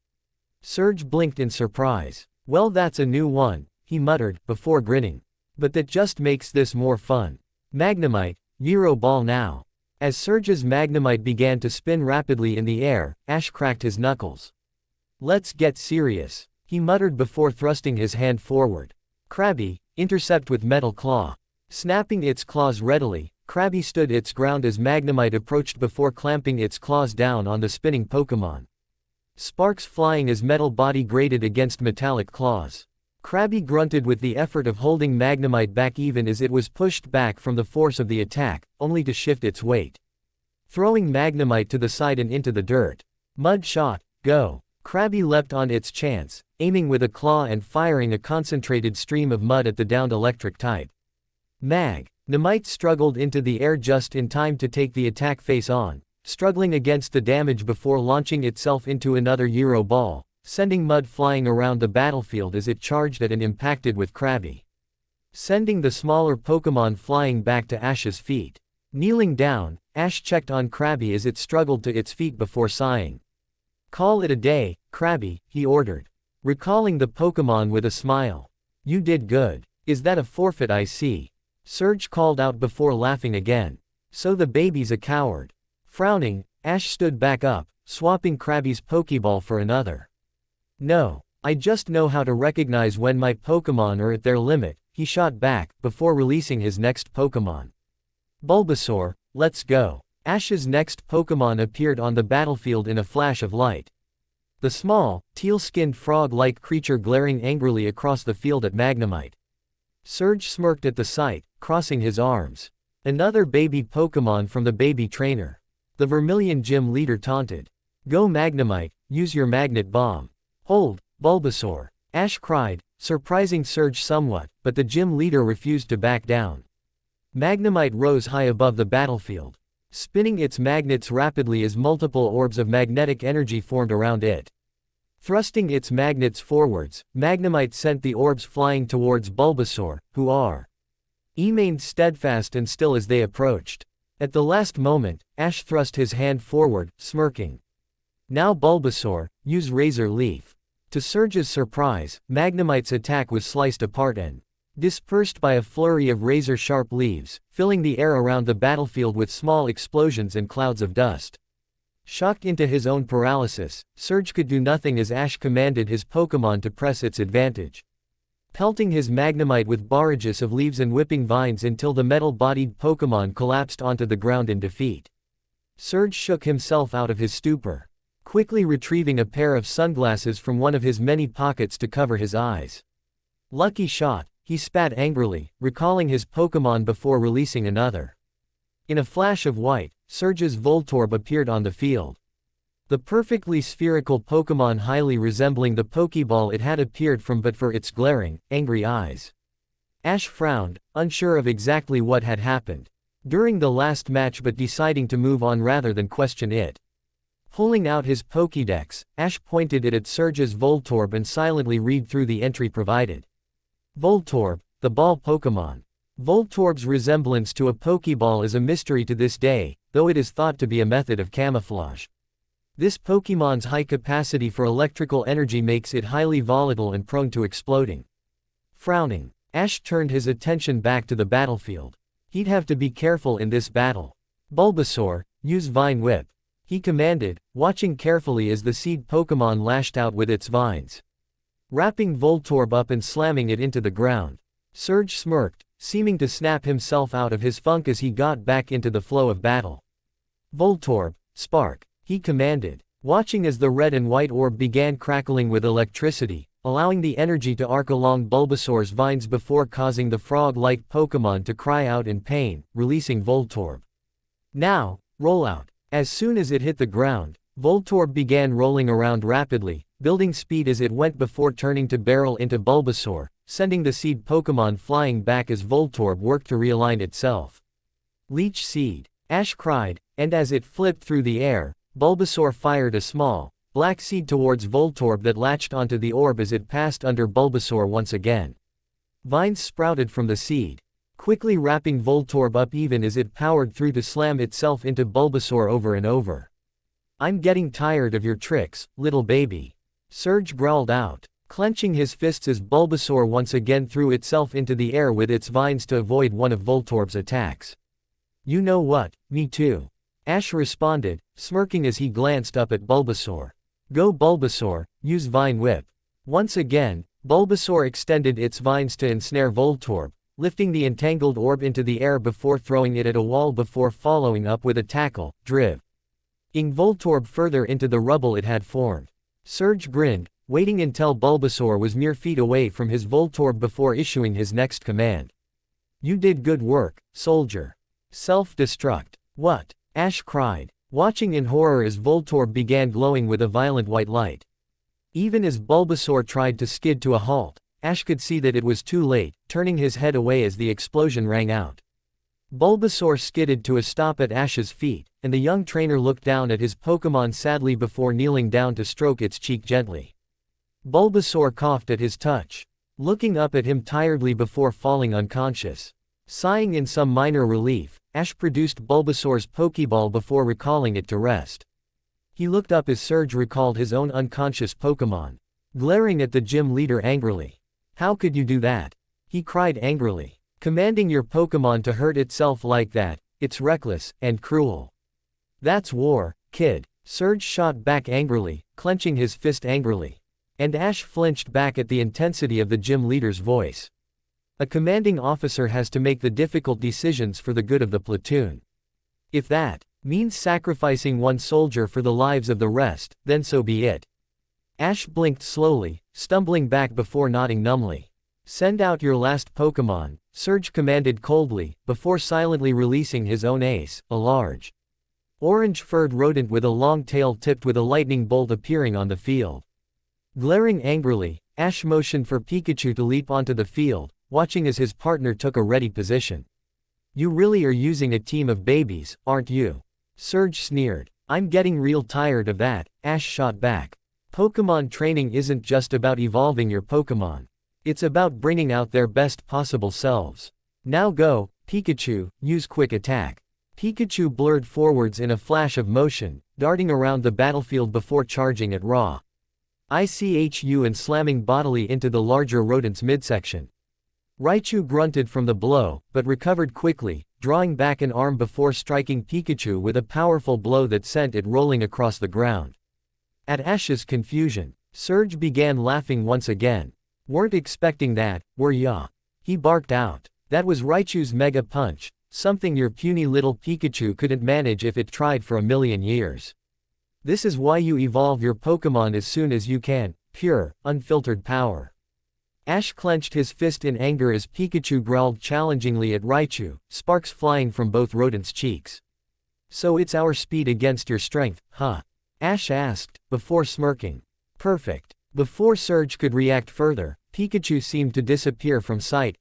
Surge blinked in surprise. "Well, that's a new one," he muttered, before grinning. "But that just makes this more fun. Magnemite, Gyro Ball now." As Surge's Magnemite began to spin rapidly in the air, Ash cracked his knuckles. "Let's get serious," he muttered before thrusting his hand forward. "Krabby, intercept with Metal Claw." Snapping its claws readily, Krabby stood its ground as Magnemite approached before clamping its claws down on the spinning Pokémon. Sparks flying as metal body grated against metallic claws. Krabby grunted with the effort of holding Magnemite back even as it was pushed back from the force of the attack, only to shift its weight, throwing Magnemite to the side and into the dirt. Mud shot, go. Krabby leapt on its chance, aiming with a claw and firing a concentrated stream of mud at the downed electric type. Magnemite struggled into the air just in time to take the attack face on, struggling against the damage before launching itself into another Gyro Ball, sending mud flying around the battlefield as it charged at and impacted with Krabby, sending the smaller Pokémon flying back to Ash's feet. Kneeling down, Ash checked on Krabby as it struggled to its feet before sighing. Call it a day, Krabby, he ordered. Recalling the Pokémon with a smile. You did good. Is that a forfeit I see? Surge called out before laughing again. So the baby's a coward. Frowning, Ash stood back up, swapping Krabby's Pokeball for another. No, I just know how to recognize when my Pokémon are at their limit, he shot back, before releasing his next Pokémon. Bulbasaur, let's go. Ash's next Pokémon appeared on the battlefield in a flash of light. The small, teal-skinned frog-like creature glaring angrily across the field at Magnemite. Surge smirked at the sight, crossing his arms. Another baby Pokémon from the baby trainer. The Vermilion Gym leader taunted. Go Magnemite, use your Magnet Bomb. Hold, Bulbasaur. Ash cried, surprising Surge somewhat, but the gym leader refused to back down. Magnemite rose high above the battlefield, spinning its magnets rapidly as multiple orbs of magnetic energy formed around it. Thrusting its magnets forwards, Magnemite sent the orbs flying towards Bulbasaur, who remained steadfast and still as they approached. At the last moment, Ash thrust his hand forward, smirking. Now Bulbasaur, use Razor Leaf. To Surge's surprise, Magnemite's attack was sliced apart and dispersed by a flurry of razor-sharp leaves, filling the air around the battlefield with small explosions and clouds of dust. Shocked into his own paralysis, Surge could do nothing as Ash commanded his Pokémon to press its advantage. Pelting his Magnemite with barrages of leaves and whipping vines until the metal-bodied Pokémon collapsed onto the ground in defeat. Surge shook himself out of his stupor, quickly retrieving a pair of sunglasses from one of his many pockets to cover his eyes. Lucky shot, he spat angrily, recalling his Pokémon before releasing another. In a flash of white, Surge's Voltorb appeared on the field. The perfectly spherical Pokémon highly resembling the Pokeball it had appeared from but for its glaring, angry eyes. Ash frowned, unsure of exactly what had happened during the last match but deciding to move on rather than question it. Pulling out his Pokédex, Ash pointed it at Surge's Voltorb and silently read through the entry provided. Voltorb, the ball Pokémon. Voltorb's resemblance to a Pokeball is a mystery to this day, though it is thought to be a method of camouflage. This Pokémon's high capacity for electrical energy makes it highly volatile and prone to exploding. Frowning, Ash turned his attention back to the battlefield. He'd have to be careful in this battle. Bulbasaur, use Vine Whip. He commanded, watching carefully as the seed Pokémon lashed out with its vines, wrapping Voltorb up and slamming it into the ground. Surge smirked, seeming to snap himself out of his funk as he got back into the flow of battle. Voltorb, spark, he commanded, watching as the red and white orb began crackling with electricity, allowing the energy to arc along Bulbasaur's vines before causing the frog-like Pokémon to cry out in pain, releasing Voltorb. Now, roll out. As soon as it hit the ground, Voltorb began rolling around rapidly, building speed as it went before turning to barrel into Bulbasaur, sending the seed Pokémon flying back as Voltorb worked to realign itself. Leech Seed, Ash cried, and as it flipped through the air, Bulbasaur fired a small, black seed towards Voltorb that latched onto the orb as it passed under Bulbasaur once again. Vines sprouted from the seed, quickly wrapping Voltorb up even as it powered through to slam itself into Bulbasaur over and over. I'm getting tired of your tricks, little baby. Surge growled out, clenching his fists as Bulbasaur once again threw itself into the air with its vines to avoid one of Voltorb's attacks. You know what, me too. Ash responded, smirking as he glanced up at Bulbasaur. Go Bulbasaur, use Vine Whip. Once again, Bulbasaur extended its vines to ensnare Voltorb, lifting the entangled orb into the air before throwing it at a wall before following up with a tackle, driving Voltorb further into the rubble it had formed. Surge grinned, waiting until Bulbasaur was mere feet away from his Voltorb before issuing his next command. You did good work, soldier. Self-destruct. What? Ash cried, watching in horror as Voltorb began glowing with a violent white light. Even as Bulbasaur tried to skid to a halt, Ash could see that it was too late, turning his head away as the explosion rang out. Bulbasaur skidded to a stop at Ash's feet, and the young trainer looked down at his Pokémon sadly before kneeling down to stroke its cheek gently. Bulbasaur coughed at his touch, looking up at him tiredly before falling unconscious. Sighing in some minor relief, Ash produced Bulbasaur's Pokeball before recalling it to rest. He looked up as Surge recalled his own unconscious Pokémon, glaring at the gym leader angrily. How could you do that? He cried angrily. Commanding your Pokémon to hurt itself like that, it's reckless and cruel. That's war, kid. Surge shot back angrily, clenching his fist angrily. And Ash flinched back at the intensity of the gym leader's voice. A commanding officer has to make the difficult decisions for the good of the platoon. If that means sacrificing one soldier for the lives of the rest, then so be it. Ash blinked slowly, stumbling back before nodding numbly. Send out your last Pokémon, Surge commanded coldly, before silently releasing his own ace, a large, orange-furred rodent with a long tail tipped with a lightning bolt appearing on the field. Glaring angrily, Ash motioned for Pikachu to leap onto the field, watching as his partner took a ready position. You really are using a team of babies, aren't you? Surge sneered. I'm getting real tired of that, Ash shot back. Pokémon training isn't just about evolving your Pokémon. It's about bringing out their best possible selves. Now go, Pikachu, use quick attack. Pikachu blurred forwards in a flash of motion, darting around the battlefield before charging at Raw. ICHU and slamming bodily into the larger rodent's midsection. Raichu grunted from the blow, but recovered quickly, drawing back an arm before striking Pikachu with a powerful blow that sent it rolling across the ground. At Ash's confusion, Surge began laughing once again. Weren't expecting that, were ya? He barked out. That was Raichu's Mega Punch, something your puny little Pikachu couldn't manage if it tried for a million years. This is why you evolve your Pokémon as soon as you can, pure, unfiltered power. Ash clenched his fist in anger as Pikachu growled challengingly at Raichu, sparks flying from both rodents' cheeks. So it's our speed against your strength, huh? Ash asked, before smirking. Perfect. Before Surge could react further, Pikachu seemed to disappear from sight,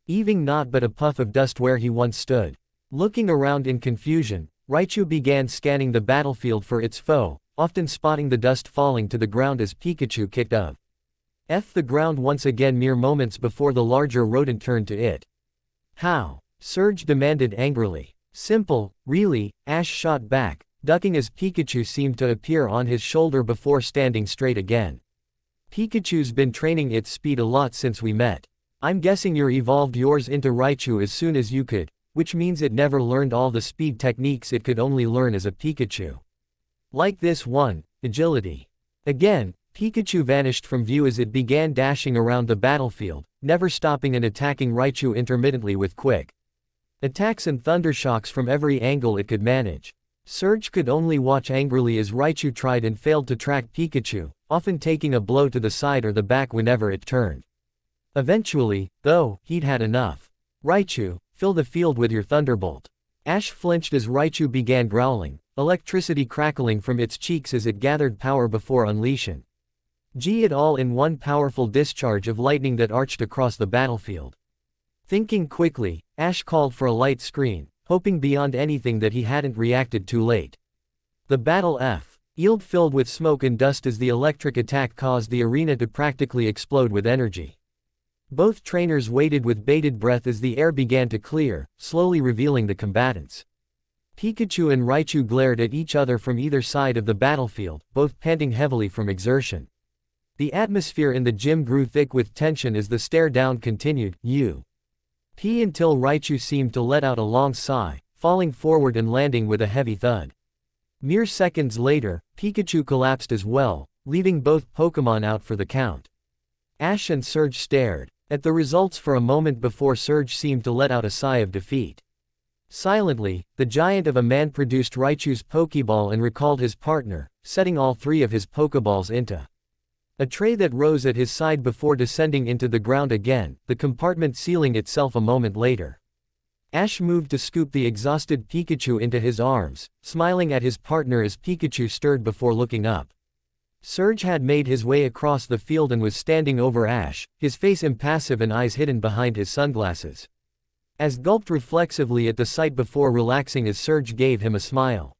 leaving naught but a puff of dust where he once stood. Looking around in confusion, Raichu began scanning the battlefield for its foe, often spotting the dust falling to the ground as Pikachu kicked up the ground once again mere moments before the larger rodent turned to it. How? Surge demanded angrily. Simple, really, Ash shot back, ducking as Pikachu seemed to appear on his shoulder before standing straight again. Pikachu's been training its speed a lot since we met. I'm guessing you evolved yours into Raichu as soon as you could, which means it never learned all the speed techniques it could only learn as a Pikachu. Like this one, agility. Again, Pikachu vanished from view as it began dashing around the battlefield, never stopping and attacking Raichu intermittently with quick attacks and thundershocks from every angle it could manage. Surge could only watch angrily as Raichu tried and failed to track Pikachu, often taking a blow to the side or the back whenever it turned. Eventually, though, he'd had enough. Raichu, fill the field with your thunderbolt. Ash flinched as Raichu began growling, electricity crackling from its cheeks as it gathered power before unleashing it all in one powerful discharge of lightning that arched across the battlefield. Thinking quickly, Ash called for a light screen, hoping beyond anything that he hadn't reacted too late. The battle field filled with smoke and dust as the electric attack caused the arena to practically explode with energy. Both trainers waited with bated breath as the air began to clear, slowly revealing the combatants. Pikachu and Raichu glared at each other from either side of the battlefield, both panting heavily from exertion. The atmosphere in the gym grew thick with tension as the stare-down continued, until Raichu seemed to let out a long sigh, falling forward and landing with a heavy thud. Mere seconds later, Pikachu collapsed as well, leaving both Pokémon out for the count. Ash and Surge stared at the results for a moment before Surge seemed to let out a sigh of defeat. Silently, the giant of a man produced Raichu's Pokeball and recalled his partner, setting all three of his Pokeballs into a tray that rose at his side before descending into the ground again, the compartment sealing itself a moment later. Ash moved to scoop the exhausted Pikachu into his arms, smiling at his partner as Pikachu stirred before looking up. Surge had made his way across the field and was standing over Ash, his face impassive and eyes hidden behind his sunglasses. Ash gulped reflexively at the sight before relaxing as Surge gave him a smile.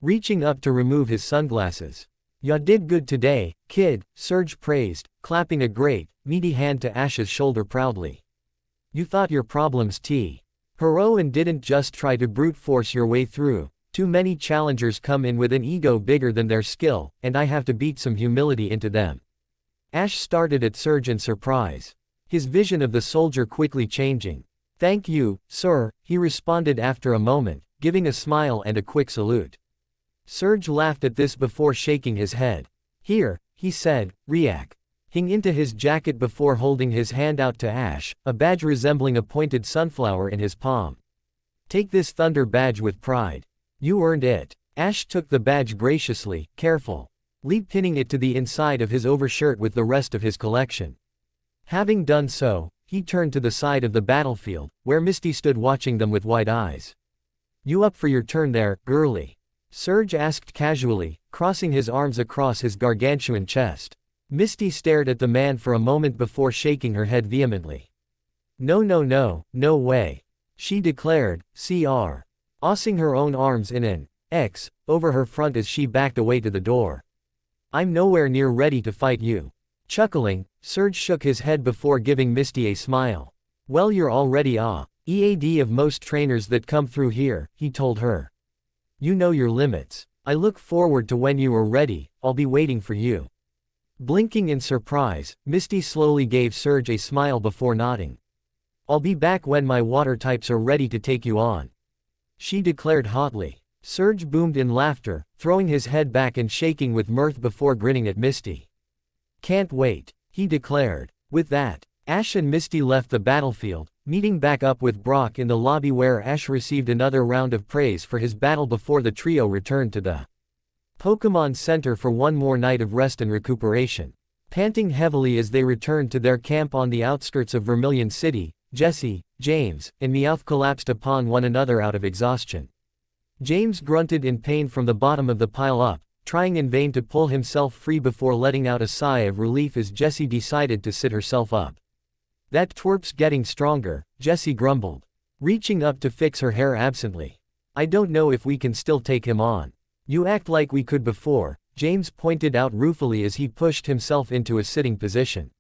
Reaching up to remove his sunglasses. Ya did good today, kid, Surge praised, clapping a great, meaty hand to Ash's shoulder proudly. You thought your problems T. Hero and didn't just try to brute force your way through, Too many challengers come in with an ego bigger than their skill, and I have to beat some humility into them. Ash started at surge in surprise. His vision of the soldier quickly changing. Thank you, sir, he responded after a moment, giving a smile and a quick salute. Surge laughed at this before shaking his head. Here, he said, reacting into his jacket before holding his hand out to Ash, a badge resembling a pointed sunflower in his palm. Take this thunder badge with pride. You earned it. Ash took the badge graciously, carefully pinning it to the inside of his overshirt with the rest of his collection. Having done so, he turned to the side of the battlefield, where Misty stood watching them with wide eyes. You up for your turn there, girlie? Surge asked casually, crossing his arms across his gargantuan chest. Misty stared at the man for a moment before shaking her head vehemently. No, no way. She declared, tossing her own arms in an X over her front as she backed away to the door. I'm nowhere near ready to fight you. Chuckling, Surge shook his head before giving Misty a smile. Well, you're already EAD of most trainers that come through here, he told her. You know your limits. I look forward to when you are ready, I'll be waiting for you. Blinking in surprise, Misty slowly gave Surge a smile before nodding. I'll be back when my water types are ready to take you on. She declared hotly. Surge boomed in laughter, throwing his head back and shaking with mirth before grinning at Misty. Can't wait, he declared. With that, Ash and Misty left the battlefield, meeting back up with Brock in the lobby where Ash received another round of praise for his battle before the trio returned to the Pokémon Center for one more night of rest and recuperation. Panting heavily as they returned to their camp on the outskirts of Vermilion City, Jessie, James, and Meowth collapsed upon one another out of exhaustion. James grunted in pain from the bottom of the pile-up, trying in vain to pull himself free before letting out a sigh of relief as Jessie decided to sit herself up. That twerp's getting stronger, Jessie grumbled, reaching up to fix her hair absently. I don't know if we can still take him on. You act like we could before, James pointed out ruefully as he pushed himself into a sitting position.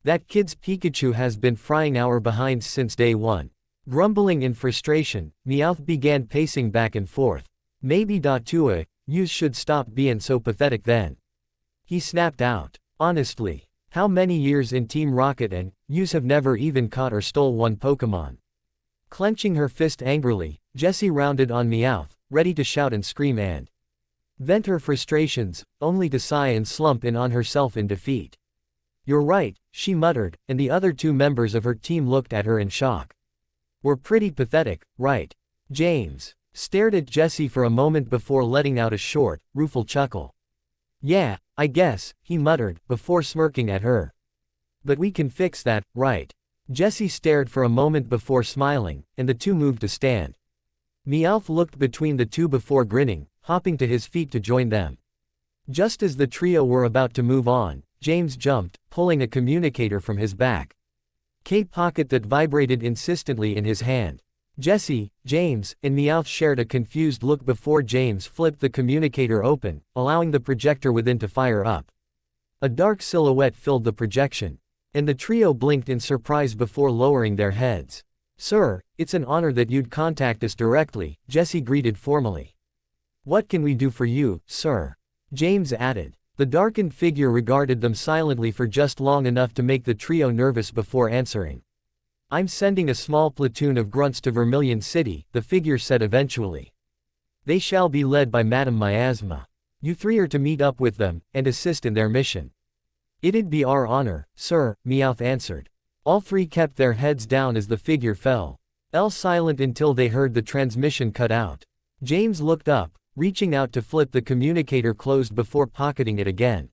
That kid's Pikachu has been frying our behinds since day one. Grumbling in frustration, Meowth began pacing back and forth. Maybe yous should stop being so pathetic then. He snapped out. Honestly, how many years in Team Rocket and yous have never even caught or stole one Pokémon? Clenching her fist angrily, Jessie rounded on Meowth, ready to shout and scream and vent her frustrations, only to sigh and slump in on herself in defeat. You're right, she muttered, and the other two members of her team looked at her in shock. We're pretty pathetic, right? James stared at Jessie for a moment before letting out a short, rueful chuckle. Yeah, I guess, he muttered, before smirking at her. But we can fix that, right? Jessie stared for a moment before smiling, and the two moved to stand. Meowth looked between the two before grinning, hopping to his feet to join them. Just as the trio were about to move on, James jumped, pulling a communicator from his back pocket that vibrated insistently in his hand. Jessie, James, and Meowth shared a confused look before James flipped the communicator open, allowing the projector within to fire up. A dark silhouette filled the projection, and the trio blinked in surprise before lowering their heads. Sir, it's an honor that you'd contact us directly, Jessie greeted formally. What can we do for you, sir? James added. The darkened figure regarded them silently for just long enough to make the trio nervous before answering. I'm sending a small platoon of grunts to Vermilion City, the figure said eventually. They shall be led by Madame Miasma. You three are to meet up with them, and assist in their mission. It'd be our honor, sir, Meowth answered. All three kept their heads down as the figure fell silent until they heard the transmission cut out. James looked up, reaching out to flip the communicator closed before pocketing it again.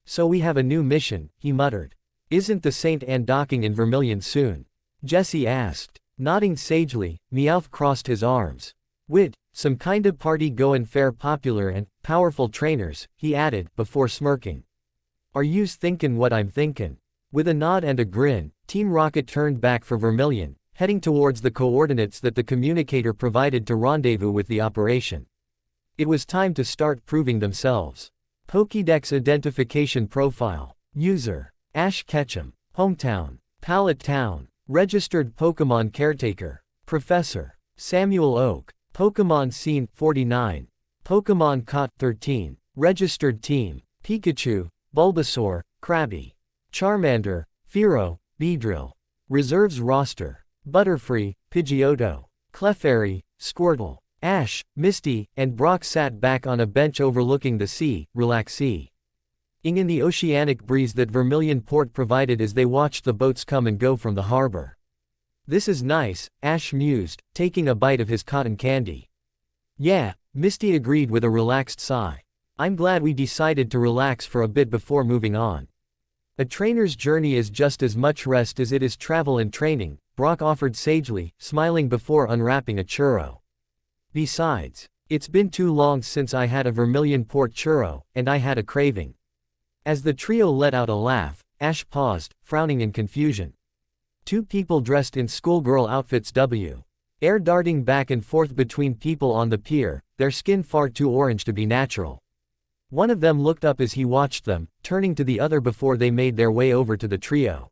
So we have a new mission, he muttered. Isn't the Saint Anne docking in Vermilion soon? Jessie asked. Nodding sagely, Meowth crossed his arms. Wit, some kind of party goin' fair popular and powerful trainers, he added, before smirking. Are yous thinkin' what I'm thinkin'? With a nod and a grin, Team Rocket turned back for Vermilion, heading towards the coordinates that the communicator provided to rendezvous with the operation. It was time to start proving themselves. Pokédex Identification Profile. User. Ash Ketchum. Hometown. Pallet Town. Registered Pokémon Caretaker. Professor. Samuel Oak. Pokemon Scene 49. Pokemon caught 13. Registered team: Pikachu, Bulbasaur, Krabby, Charmander, Fearow, Beedrill. Reserves roster: Butterfree, Pidgeotto, Clefairy, Squirtle. Ash, Misty, and Brock sat back on a bench overlooking the sea, relaxing in the oceanic breeze that Vermilion Port provided as they watched the boats come and go from the harbor. "This is nice," Ash mused, taking a bite of his cotton candy. "Yeah," Misty agreed with a relaxed sigh. "I'm glad we decided to relax for a bit before moving on. A trainer's journey is just as much rest as it is travel and training," Brock offered sagely, smiling before unwrapping a churro. "Besides, it's been too long since I had a Vermilion Port churro, and I had a craving." As the trio let out a laugh, Ash paused, frowning in confusion. Two people dressed in schoolgirl outfits were darting back and forth between people on the pier, their skin far too orange to be natural. One of them looked up as he watched them, turning to the other before they made their way over to the trio.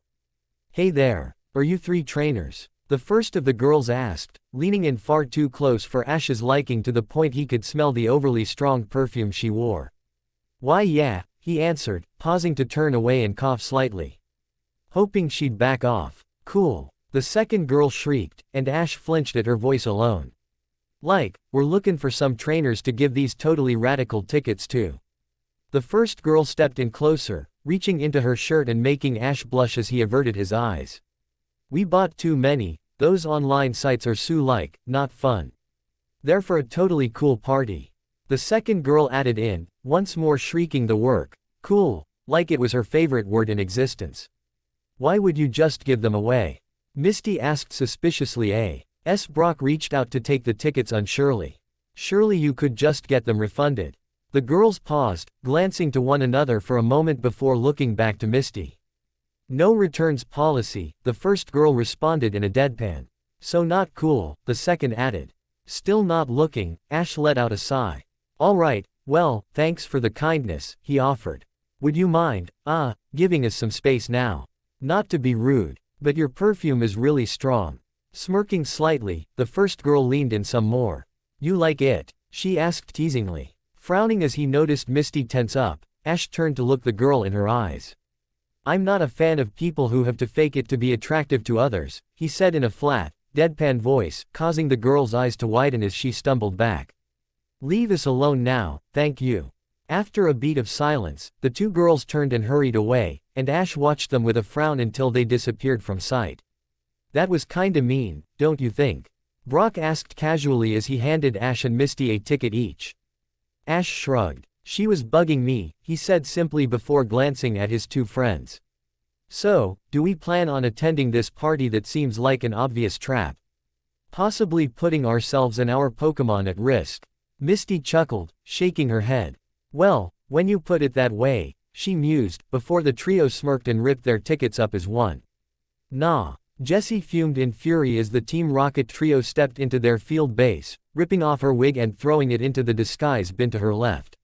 "Hey there, are you three trainers?" the first of the girls asked, leaning in far too close for Ash's liking to the point he could smell the overly strong perfume she wore. "Why yeah," he answered, pausing to turn away and cough slightly. Hoping she'd back off. "Cool," the second girl shrieked, and Ash flinched at her voice alone. "Like, we're looking for some trainers to give these totally radical tickets to." The first girl stepped in closer, reaching into her shirt and making Ash blush as he averted his eyes. "We bought too many, those online sites are so not fun. They're for a totally cool party." The second girl added in, once more shrieking the word "cool," like it was her favorite word in existence. "Why would you just give them away?" Misty asked suspiciously. Brock reached out to take the tickets unsurely. "Surely you could just get them refunded." The girls paused, glancing to one another for a moment before looking back to Misty. "No returns policy," the first girl responded in a deadpan. "So not cool," the second added. Still not looking, Ash let out a sigh. "All right, well, thanks for the kindness," he offered. "Would you mind, giving us some space now? Not to be rude, but your perfume is really strong." Smirking slightly, the first girl leaned in some more. "You like it?" she asked teasingly. Frowning as he noticed Misty tense up, Ash turned to look the girl in her eyes. "I'm not a fan of people who have to fake it to be attractive to others," he said in a flat, deadpan voice, causing the girl's eyes to widen as she stumbled back. "Leave us alone now, thank you." After a beat of silence, the two girls turned and hurried away, and Ash watched them with a frown until they disappeared from sight. "That was kinda mean, don't you think?" Brock asked casually as he handed Ash and Misty a ticket each. Ash shrugged. "She was bugging me," he said simply before glancing at his two friends. "So, do we plan on attending this party that seems like an obvious trap? Possibly putting ourselves and our Pokémon at risk?" Misty chuckled, shaking her head. "Well, when you put it that way," she mused, before the trio smirked and ripped their tickets up as one. "Nah." Jessie fumed in fury as the Team Rocket trio stepped into their field base, ripping off her wig and throwing it into the disguise bin to her left.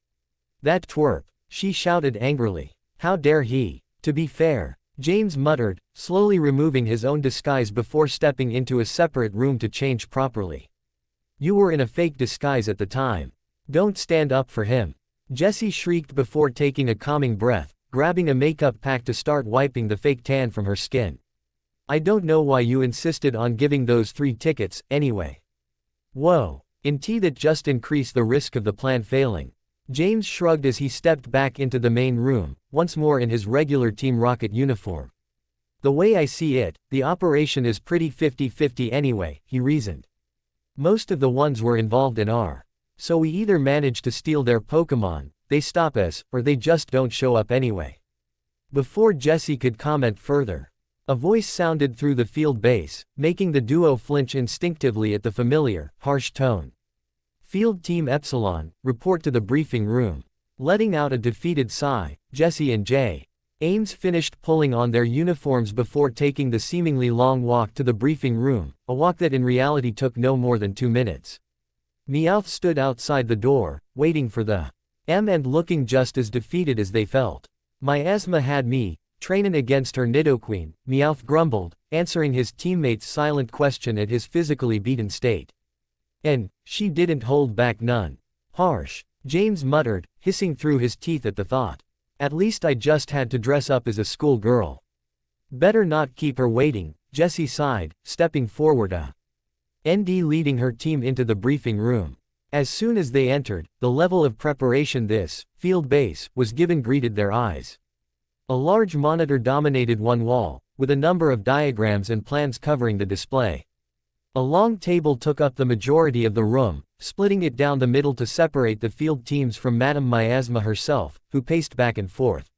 "That twerp," she shouted angrily. "How dare he?" "To be fair," James muttered, slowly removing his own disguise before stepping into a separate room to change properly. "You were in a fake disguise at the time. Don't stand up for him." Jessie shrieked before taking a calming breath, grabbing a makeup pack to start wiping the fake tan from her skin. "I don't know why you insisted on giving those 3 tickets, anyway." "Whoa." In tea that just increased the risk of the plan failing. James shrugged as he stepped back into the main room, once more in his regular Team Rocket uniform. "The way I see it, the operation is pretty 50-50 anyway," he reasoned. "Most of the ones we're involved in are. So we either manage to steal their Pokémon, they stop us, or they just don't show up anyway." Before Jessie could comment further, a voice sounded through the field base, making the duo flinch instinctively at the familiar, harsh tone. "Field Team Epsilon, report to the briefing room." Letting out a defeated sigh, Jessie and Ames finished pulling on their uniforms before taking the seemingly long walk to the briefing room, a walk that in reality took no more than 2 minutes. Meowth stood outside the door, waiting for the and looking just as defeated as they felt. "My asthma had me trainin' against her Nidoqueen," Meowth grumbled, answering his teammate's silent question at his physically beaten state. And she didn't hold back none. Harsh, James muttered, hissing through his teeth at the thought. At least I just had to dress up as a school girl. Better not keep her waiting, Jessie sighed, stepping forward ND leading her team into the briefing room. As soon as they entered, the level of preparation this field base was given greeted their eyes. A large monitor dominated one wall, with a number of diagrams and plans covering the display. A long table took up the majority of the room, splitting it down the middle to separate the field teams from Madame Miasma herself, who paced back and forth.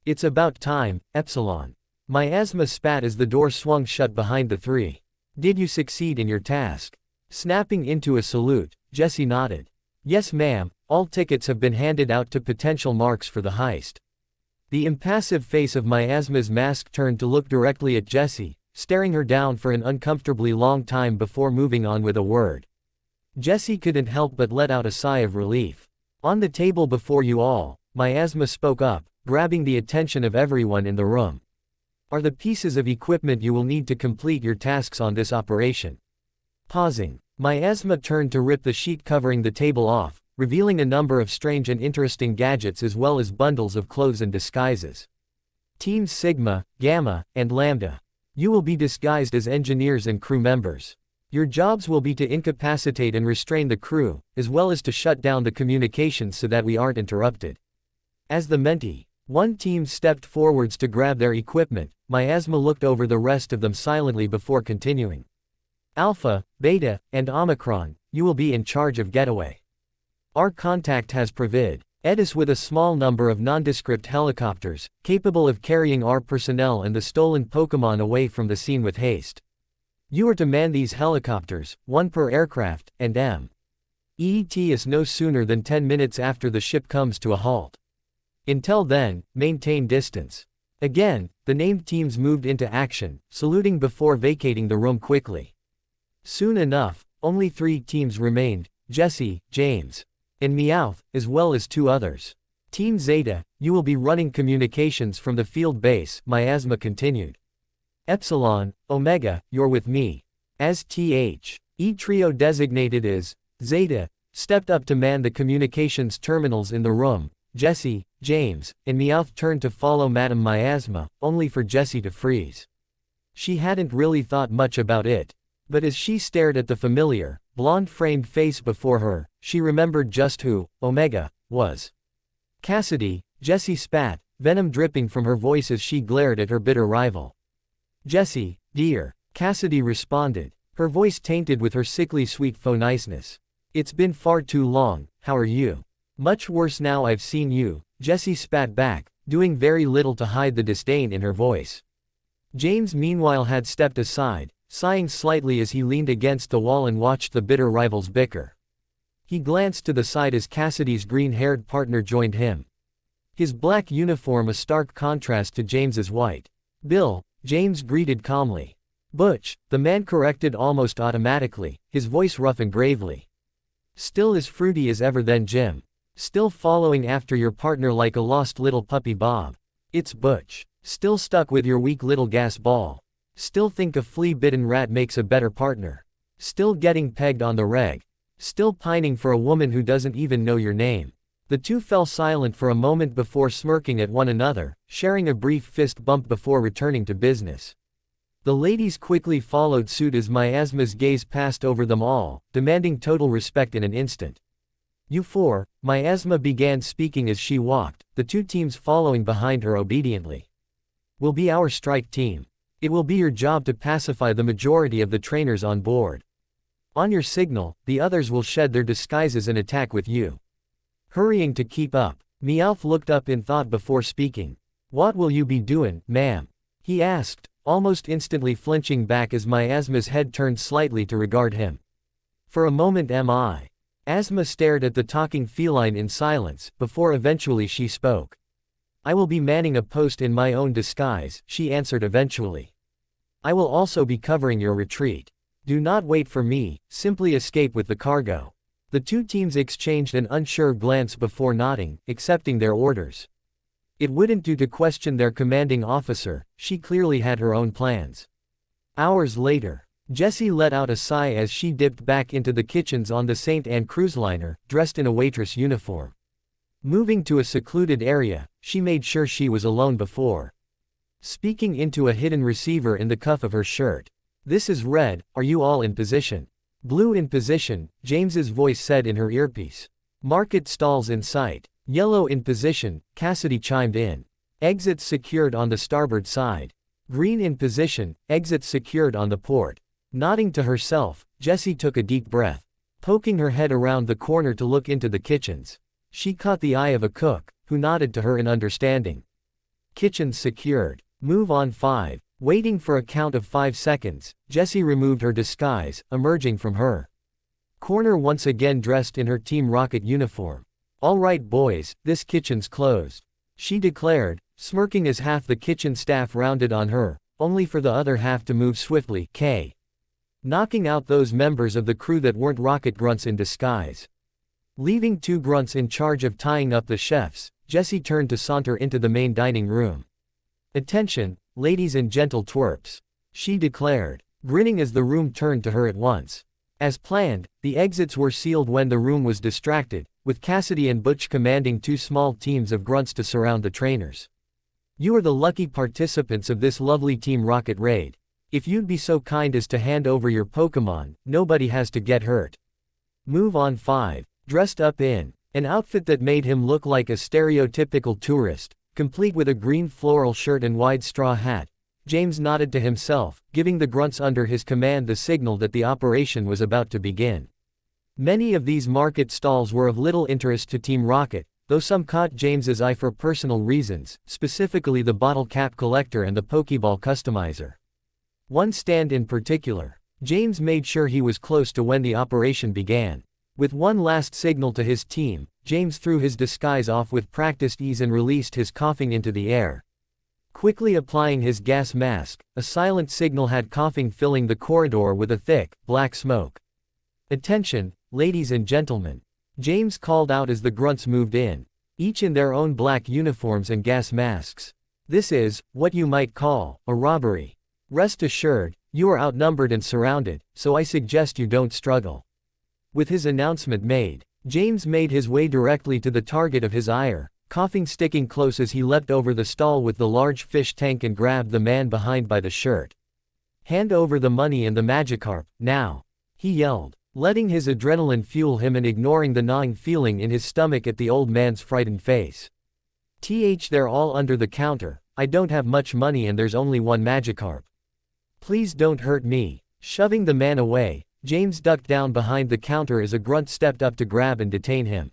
It's about time, Epsilon. Miasma spat as the door swung shut behind the three. Did you succeed in your task? Snapping into a salute, Jessie nodded. Yes ma'am, all tickets have been handed out to potential marks for the heist. The impassive face of Miasma's mask turned to look directly at Jessie, staring her down for an uncomfortably long time before moving on with a word. Jessie couldn't help but let out a sigh of relief. On the table before you all, Miasma spoke up, grabbing the attention of everyone in the room. Are the pieces of equipment you will need to complete your tasks on this operation. Pausing, Miasma turned to rip the sheet covering the table off, revealing a number of strange and interesting gadgets as well as bundles of clothes and disguises. Teams Sigma, Gamma, and Lambda. You will be disguised as engineers and crew members. Your jobs will be to incapacitate and restrain the crew, as well as to shut down the communications so that we aren't interrupted. As the mentee, one team stepped forwards to grab their equipment. Miasma looked over the rest of them silently before continuing. Alpha, Beta, and Omicron, you will be in charge of getaway. Our contact has provided us with a small number of nondescript helicopters, capable of carrying our personnel and the stolen Pokémon away from the scene with haste. You are to man these helicopters, one per aircraft, and ET is no sooner than 10 minutes after the ship comes to a halt. Until then, maintain distance. Again, the named teams moved into action, saluting before vacating the room quickly. Soon enough, only 3 teams remained, Jessie, James, and Meowth, as well as 2 others. Team Zeta, you will be running communications from the field base, Miasma continued. Epsilon, Omega, you're with me. As E trio designated as Zeta, stepped up to man the communications terminals in the room. Jessie, James, and Meowth turned to follow Madame Miasma, only for Jessie to freeze. She hadn't really thought much about it. But as she stared at the familiar, blonde-framed face before her, she remembered just who Omega was. Cassidy, Jessie spat, venom dripping from her voice as she glared at her bitter rival. Jessie, dear, Cassidy responded, her voice tainted with her sickly sweet faux niceness. It's been far too long, how are you? Much worse now I've seen you, Jessie spat back, doing very little to hide the disdain in her voice. James meanwhile had stepped aside, sighing slightly as he leaned against the wall and watched the bitter rivals bicker. He glanced to the side as Cassidy's green-haired partner joined him. His black uniform a stark contrast to James's white. Bill, James greeted calmly. Butch, the man corrected almost automatically, his voice rough and gravely. Still as fruity as ever then Jim. Still following after your partner like a lost little puppy Bob. It's Butch. Still stuck with your weak little gas ball. Still think a flea-bitten rat makes a better partner. Still getting pegged on the reg. Still pining for a woman who doesn't even know your name. The two fell silent for a moment before smirking at one another, sharing a brief fist bump before returning to business. The ladies quickly followed suit as Miasma's gaze passed over them all, demanding total respect in an instant. You 4, Miasma began speaking as she walked, the 2 teams following behind her obediently. Will be our strike team. It will be your job to pacify the majority of the trainers on board. On your signal, the others will shed their disguises and attack with you. Hurrying to keep up, Meowth looked up in thought before speaking. What will you be doing, ma'am? He asked, almost instantly flinching back as Miasma's head turned slightly to regard him. For a moment Asma stared at the talking feline in silence, before eventually she spoke. I will be manning a post in my own disguise, she answered eventually. I will also be covering your retreat. Do not wait for me, simply escape with the cargo. The 2 teams exchanged an unsure glance before nodding, accepting their orders. It wouldn't do to question their commanding officer, she clearly had her own plans. Hours later, Jessie let out a sigh as she dipped back into the kitchens on the St. Anne cruise liner, dressed in a waitress uniform. Moving to a secluded area, she made sure she was alone before speaking into a hidden receiver in the cuff of her shirt. "This is Red, are you all in position?" "Blue in position," James's voice said in her earpiece. "Market stalls in sight." "Yellow in position," Cassidy chimed in. "Exits secured on the starboard side." "Green in position, exits secured on the port." Nodding to herself, Jessie took a deep breath. Poking her head around the corner to look into the kitchens, she caught the eye of a cook, who nodded to her in understanding. "Kitchens secured. Move on 5. Waiting for a count of 5 seconds, Jessie removed her disguise, emerging from her corner once again dressed in her Team Rocket uniform. "All right boys, this kitchen's closed," she declared, smirking as half the kitchen staff rounded on her, only for the other half to move swiftly, knocking out those members of the crew that weren't rocket grunts in disguise. Leaving 2 grunts in charge of tying up the chefs, Jessie turned to saunter into the main dining room. "Attention, ladies and gentle twerps," she declared, grinning as the room turned to her at once. As planned, the exits were sealed when the room was distracted, with Cassidy and Butch commanding 2 small teams of grunts to surround the trainers. "You are the lucky participants of this lovely Team Rocket raid. If you'd be so kind as to hand over your Pokémon, nobody has to get hurt." Move on 5. Dressed up in an outfit that made him look like a stereotypical tourist, complete with a green floral shirt and wide straw hat, James nodded to himself, giving the grunts under his command the signal that the operation was about to begin. Many of these market stalls were of little interest to Team Rocket, though some caught James's eye for personal reasons, specifically the bottle cap collector and the Pokeball customizer. One stand in particular, James made sure he was close to when the operation began. With one last signal to his team, James threw his disguise off with practiced ease and released his coughing into the air. Quickly applying his gas mask, a silent signal had coughing filling the corridor with a thick, black smoke. "Attention, ladies and gentlemen," James called out as the grunts moved in, each in their own black uniforms and gas masks. "This is what you might call a robbery. Rest assured, you are outnumbered and surrounded, so I suggest you don't struggle." With his announcement made, James made his way directly to the target of his ire, coughing sticking close as he leapt over the stall with the large fish tank and grabbed the man behind by the shirt. "Hand over the money and the Magikarp, now," he yelled, letting his adrenaline fuel him and ignoring the gnawing feeling in his stomach at the old man's frightened face. They're all under the counter, I don't have much money and there's only one Magikarp. Please don't hurt me." Shoving the man away, James ducked down behind the counter as a grunt stepped up to grab and detain him.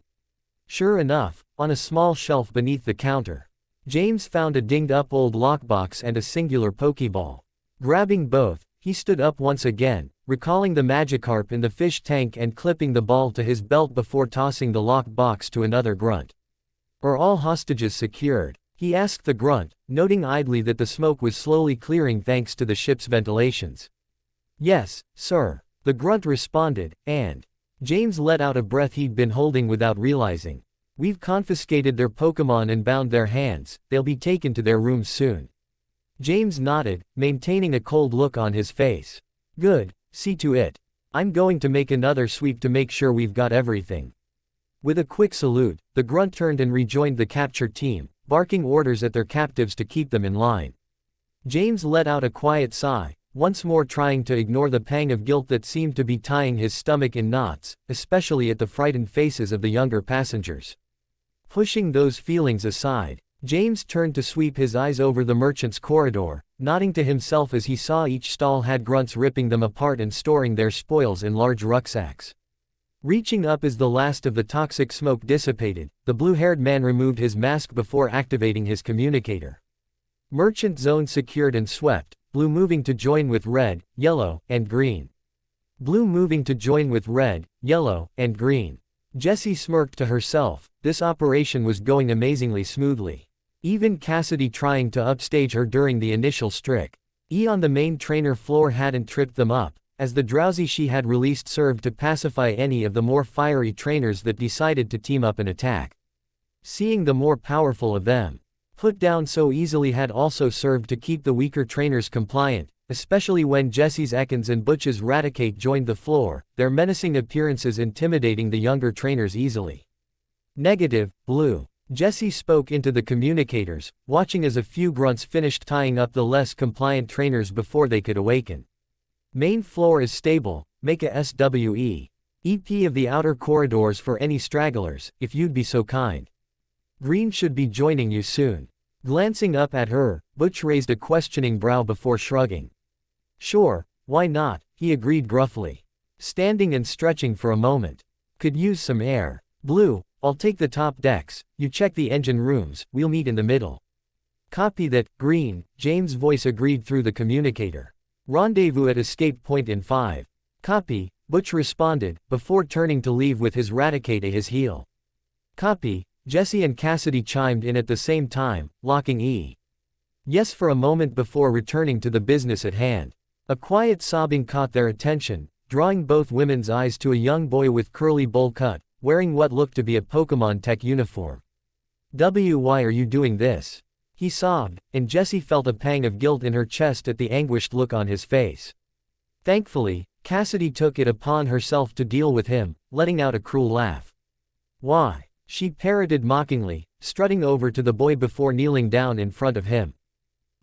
Sure enough, on a small shelf beneath the counter, James found a dinged-up old lockbox and a singular Pokeball. Grabbing both, he stood up once again, recalling the Magikarp in the fish tank and clipping the ball to his belt before tossing the lockbox to another grunt. "Are all hostages secured?" he asked the grunt, noting idly that the smoke was slowly clearing thanks to the ship's ventilations. "Yes, sir," the grunt responded, and James let out a breath he'd been holding without realizing. "We've confiscated their Pokémon and bound their hands, they'll be taken to their rooms soon." James nodded, maintaining a cold look on his face. "Good, see to it. I'm going to make another sweep to make sure we've got everything." With a quick salute, the grunt turned and rejoined the captured team, barking orders at their captives to keep them in line. James let out a quiet sigh, once more trying to ignore the pang of guilt that seemed to be tying his stomach in knots, especially at the frightened faces of the younger passengers. Pushing those feelings aside, James turned to sweep his eyes over the merchant's corridor, nodding to himself as he saw each stall had grunts ripping them apart and storing their spoils in large rucksacks. Reaching up as the last of the toxic smoke dissipated, the blue-haired man removed his mask before activating his communicator. Merchant zone secured and swept, blue moving to join with red, yellow, and green. Blue moving to join with red, yellow, and green. Jessie smirked to herself, this operation was going amazingly smoothly. Even Cassidy trying to upstage her during the initial strict on the main trainer floor hadn't tripped them up, as the drowsy she had released served to pacify any of the more fiery trainers that decided to team up and attack. Seeing the more powerful of them put down so easily had also served to keep the weaker trainers compliant, especially when Jesse's Ekans and Butch's Raticate joined the floor, their menacing appearances intimidating the younger trainers easily. Negative, Blue. Jesse spoke into the communicators, watching as a few grunts finished tying up the less compliant trainers before they could awaken. Main floor is stable, make a SWE. EP of the outer corridors for any stragglers, if you'd be so kind. Green should be joining you soon. Glancing up at her, Butch raised a questioning brow before shrugging. Sure, why not, he agreed gruffly. Standing and stretching for a moment. Could use some air. Blue, I'll take the top decks, you check the engine rooms, we'll meet in the middle. Copy that, Green, James' voice agreed through the communicator. Rendezvous at escape point in 5. Copy, Butch responded, before turning to leave with his Raticate at his heel. Copy, Jesse and Cassidy chimed in at the same time, locking E. Yes for a moment before returning to the business at hand. A quiet sobbing caught their attention, drawing both women's eyes to a young boy with curly bowl cut, wearing what looked to be a Pokemon Tech uniform. Why are you doing this? He sobbed, and Jessie felt a pang of guilt in her chest at the anguished look on his face. Thankfully, Cassidy took it upon herself to deal with him, letting out a cruel laugh. Why? She parroted mockingly, strutting over to the boy before kneeling down in front of him.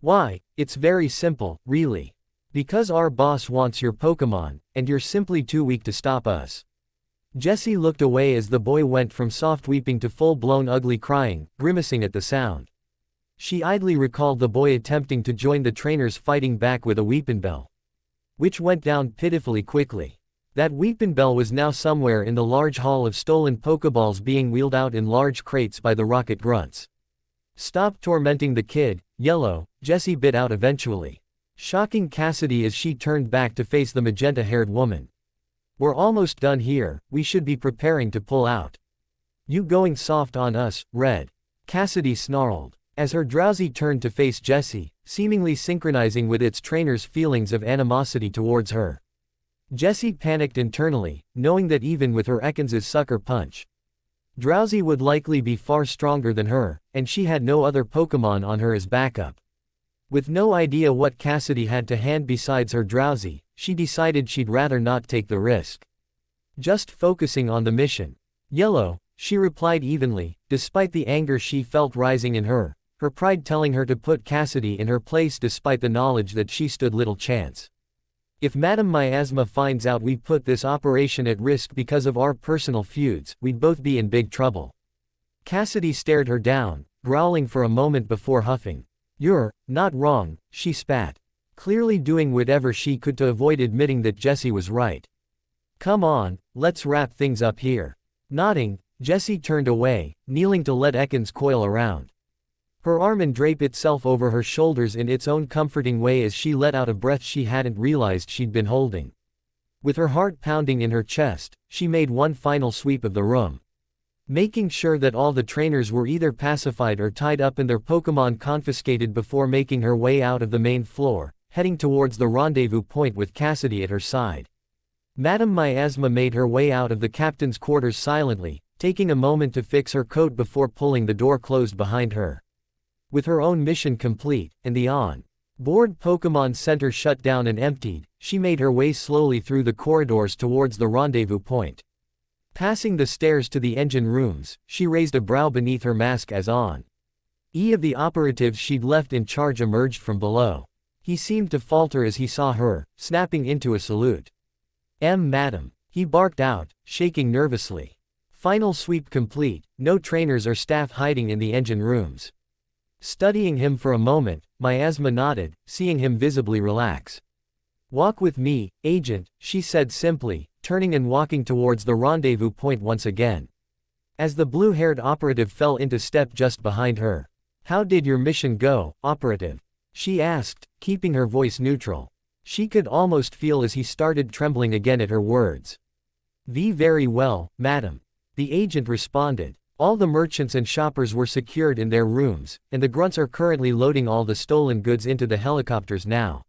Why, it's very simple, really. Because our boss wants your Pokemon, and you're simply too weak to stop us. Jessie looked away as the boy went from soft weeping to full-blown ugly crying, grimacing at the sound. She idly recalled the boy attempting to join the trainers fighting back with a Weepinbell, which went down pitifully quickly. That Weepinbell was now somewhere in the large hall of stolen Pokeballs being wheeled out in large crates by the Rocket Grunts. Stop tormenting the kid, Yellow, Jessie bit out eventually, shocking Cassidy as she turned back to face the magenta-haired woman. We're almost done here, we should be preparing to pull out. You going soft on us, Red? Cassidy snarled, as her drowsy turned to face Jessie, seemingly synchronizing with its trainer's feelings of animosity towards her. Jessie panicked internally, knowing that even with her Ekans' sucker punch, Drowsy would likely be far stronger than her, and she had no other Pokemon on her as backup. With no idea what Cassidy had to hand besides her Drowsy, she decided she'd rather not take the risk. Just focusing on the mission. Yellow, she replied evenly, despite the anger she felt rising in her, her pride telling her to put Cassidy in her place despite the knowledge that she stood little chance. If Madame Miasma finds out we put this operation at risk because of our personal feuds, we'd both be in big trouble. Cassidy stared her down, growling for a moment before huffing. You're not wrong, she spat, clearly doing whatever she could to avoid admitting that Jessie was right. Come on, let's wrap things up here. Nodding, Jessie turned away, kneeling to let Ekans coil around her arm and drape itself over her shoulders in its own comforting way as she let out a breath she hadn't realized she'd been holding. With her heart pounding in her chest, she made one final sweep of the room, making sure that all the trainers were either pacified or tied up and their Pokemon confiscated before making her way out of the main floor, heading towards the rendezvous point with Cassidy at her side. Madame Miasma made her way out of the captain's quarters silently, taking a moment to fix her coat before pulling the door closed behind her. With her own mission complete, and the on-board Pokemon Center shut down and emptied, she made her way slowly through the corridors towards the rendezvous point. Passing the stairs to the engine rooms, she raised a brow beneath her mask as E of the operatives she'd left in charge emerged from below. He seemed to falter as he saw her, snapping into a salute. Madam, he barked out, shaking nervously. Final sweep complete, no trainers or staff hiding in the engine rooms. Studying him for a moment, Miasma nodded, seeing him visibly relax. Walk with me, Agent, she said simply, turning and walking towards the rendezvous point once again. As the blue-haired operative fell into step just behind her. How did your mission go, operative? She asked, keeping her voice neutral. She could almost feel as he started trembling again at her words. Very well, madam. The agent responded. All the merchants and shoppers were secured in their rooms, and the grunts are currently loading all the stolen goods into the helicopters now.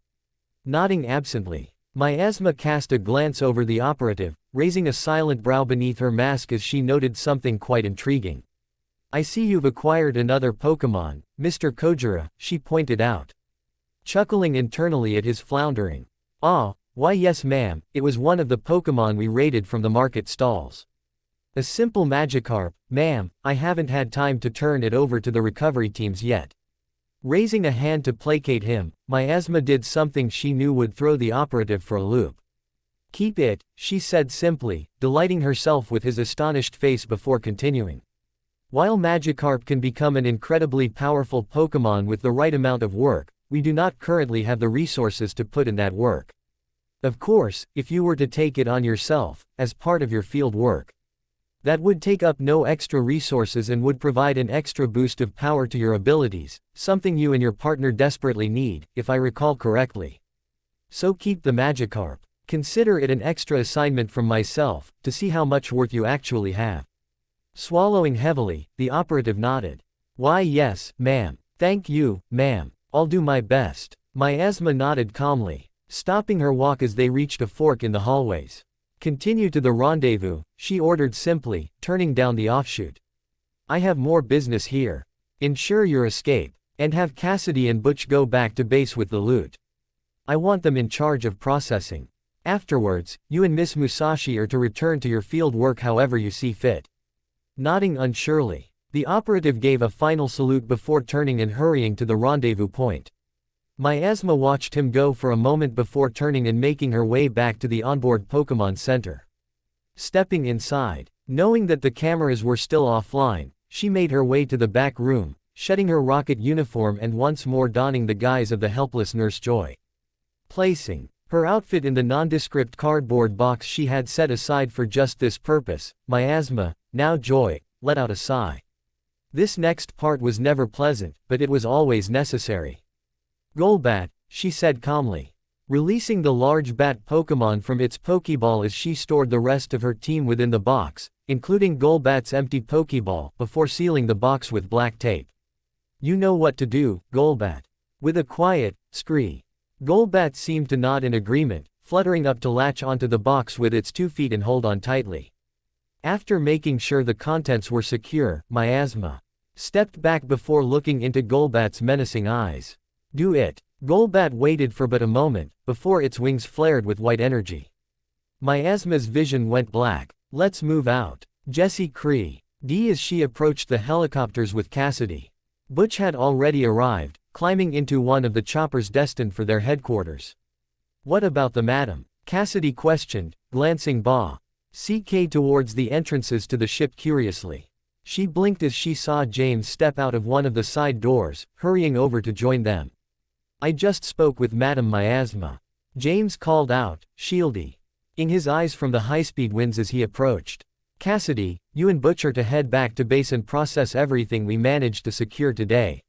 Nodding absently, Miasma cast a glance over the operative, raising a silent brow beneath her mask as she noted something quite intriguing. I see you've acquired another Pokemon, Mr. Kojira, she pointed out. chuckling internally at his floundering. "Ah, why yes ma'am, it was one of the Pokémon we raided from the market stalls. A simple Magikarp, ma'am, I haven't had time to turn it over to the recovery teams yet." Raising a hand to placate him, Miasma did something she knew would throw the operative for a loop. "Keep it," she said simply, delighting herself with his astonished face before continuing. "While Magikarp can become an incredibly powerful Pokémon with the right amount of work, we do not currently have the resources to put in that work. Of course, if you were to take it on yourself, as part of your field work, that would take up no extra resources and would provide an extra boost of power to your abilities, something you and your partner desperately need, if I recall correctly. So keep the Magikarp. Consider it an extra assignment from myself, to see how much worth you actually have." Swallowing heavily, the operative nodded. "Why yes, ma'am. Thank you, ma'am. I'll do my best." Miasma nodded calmly, stopping her walk as they reached a fork in the hallways. "Continue to the rendezvous," she ordered simply, turning down the offshoot. "I have more business here. Ensure your escape. And have Cassidy and Butch go back to base with the loot. I want them in charge of processing. Afterwards, you and Miss Musashi are to return to your field work however you see fit." Nodding unsurely, the operative gave a final salute before turning and hurrying to the rendezvous point. Miasma watched him go for a moment before turning and making her way back to the onboard Pokémon Center. Stepping inside, knowing that the cameras were still offline, she made her way to the back room, shedding her rocket uniform and once more donning the guise of the helpless Nurse Joy. Placing her outfit in the nondescript cardboard box she had set aside for just this purpose, Miasma, now Joy, let out a sigh. This next part was never pleasant, but it was always necessary. "Golbat," she said calmly, releasing the large bat Pokémon from its Pokéball as she stored the rest of her team within the box, including Golbat's empty Pokéball, before sealing the box with black tape. "You know what to do, Golbat." With a quiet scree, Golbat seemed to nod in agreement, fluttering up to latch onto the box with its 2 feet and hold on tightly. After making sure the contents were secure, Miasma stepped back before looking into Golbat's menacing eyes. "Do it." Golbat waited for but a moment, before its wings flared with white energy. Miasma's vision went black. "Let's move out." Jessie Cree D as she approached the helicopters with Cassidy. Butch had already arrived, climbing into one of the choppers destined for their headquarters. "What about the madam?" Cassidy questioned, glancing CK towards the entrances to the ship curiously. She blinked as she saw James step out of one of the side doors, hurrying over to join them. "I just spoke with Madam Miasma," James called out, shielding his eyes from the high-speed winds as he approached. "Cassidy, you and Butch are to head back to base and process everything we managed to secure today.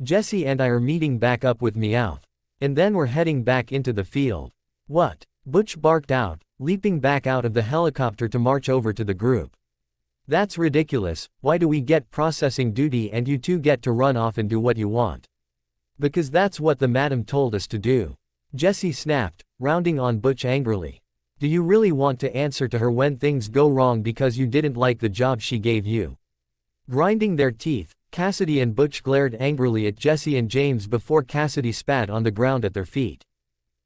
Jessie and I are meeting back up with Meowth. And then we're heading back into the field." "What?" Butch barked out, leaping back out of the helicopter to march over to the group. "That's ridiculous. Why do we get processing duty and you two get to run off and do what you want?" "Because that's what the madam told us to do," Jessie snapped, rounding on Butch angrily. "Do you really want to answer to her when things go wrong because you didn't like the job she gave you?" Grinding their teeth, Cassidy and Butch glared angrily at Jessie and James before Cassidy spat on the ground at their feet.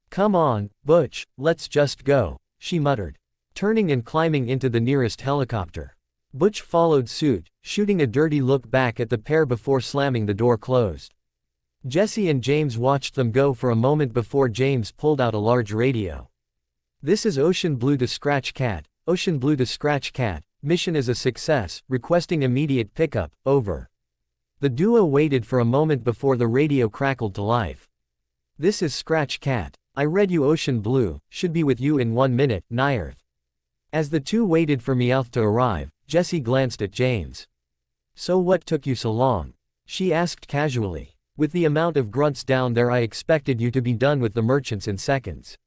"Come on, Butch, let's just go," she muttered, turning and climbing into the nearest helicopter. Butch followed suit, shooting a dirty look back at the pair before slamming the door closed. Jessie and James watched them go for a moment before James pulled out a large radio. "This is Ocean Blue to Scratch Cat. Ocean Blue to Scratch Cat. Mission is a success, requesting immediate pickup, over." The duo waited for a moment before the radio crackled to life. "This is Scratch Cat. I read you Ocean Blue, should be with you in 1 minute, Nyrth." As the two waited for Meowth to arrive, Jessie glanced at James. "So what took you so long?" she asked casually. "With the amount of grunts down there I expected you to be done with the merchants in seconds."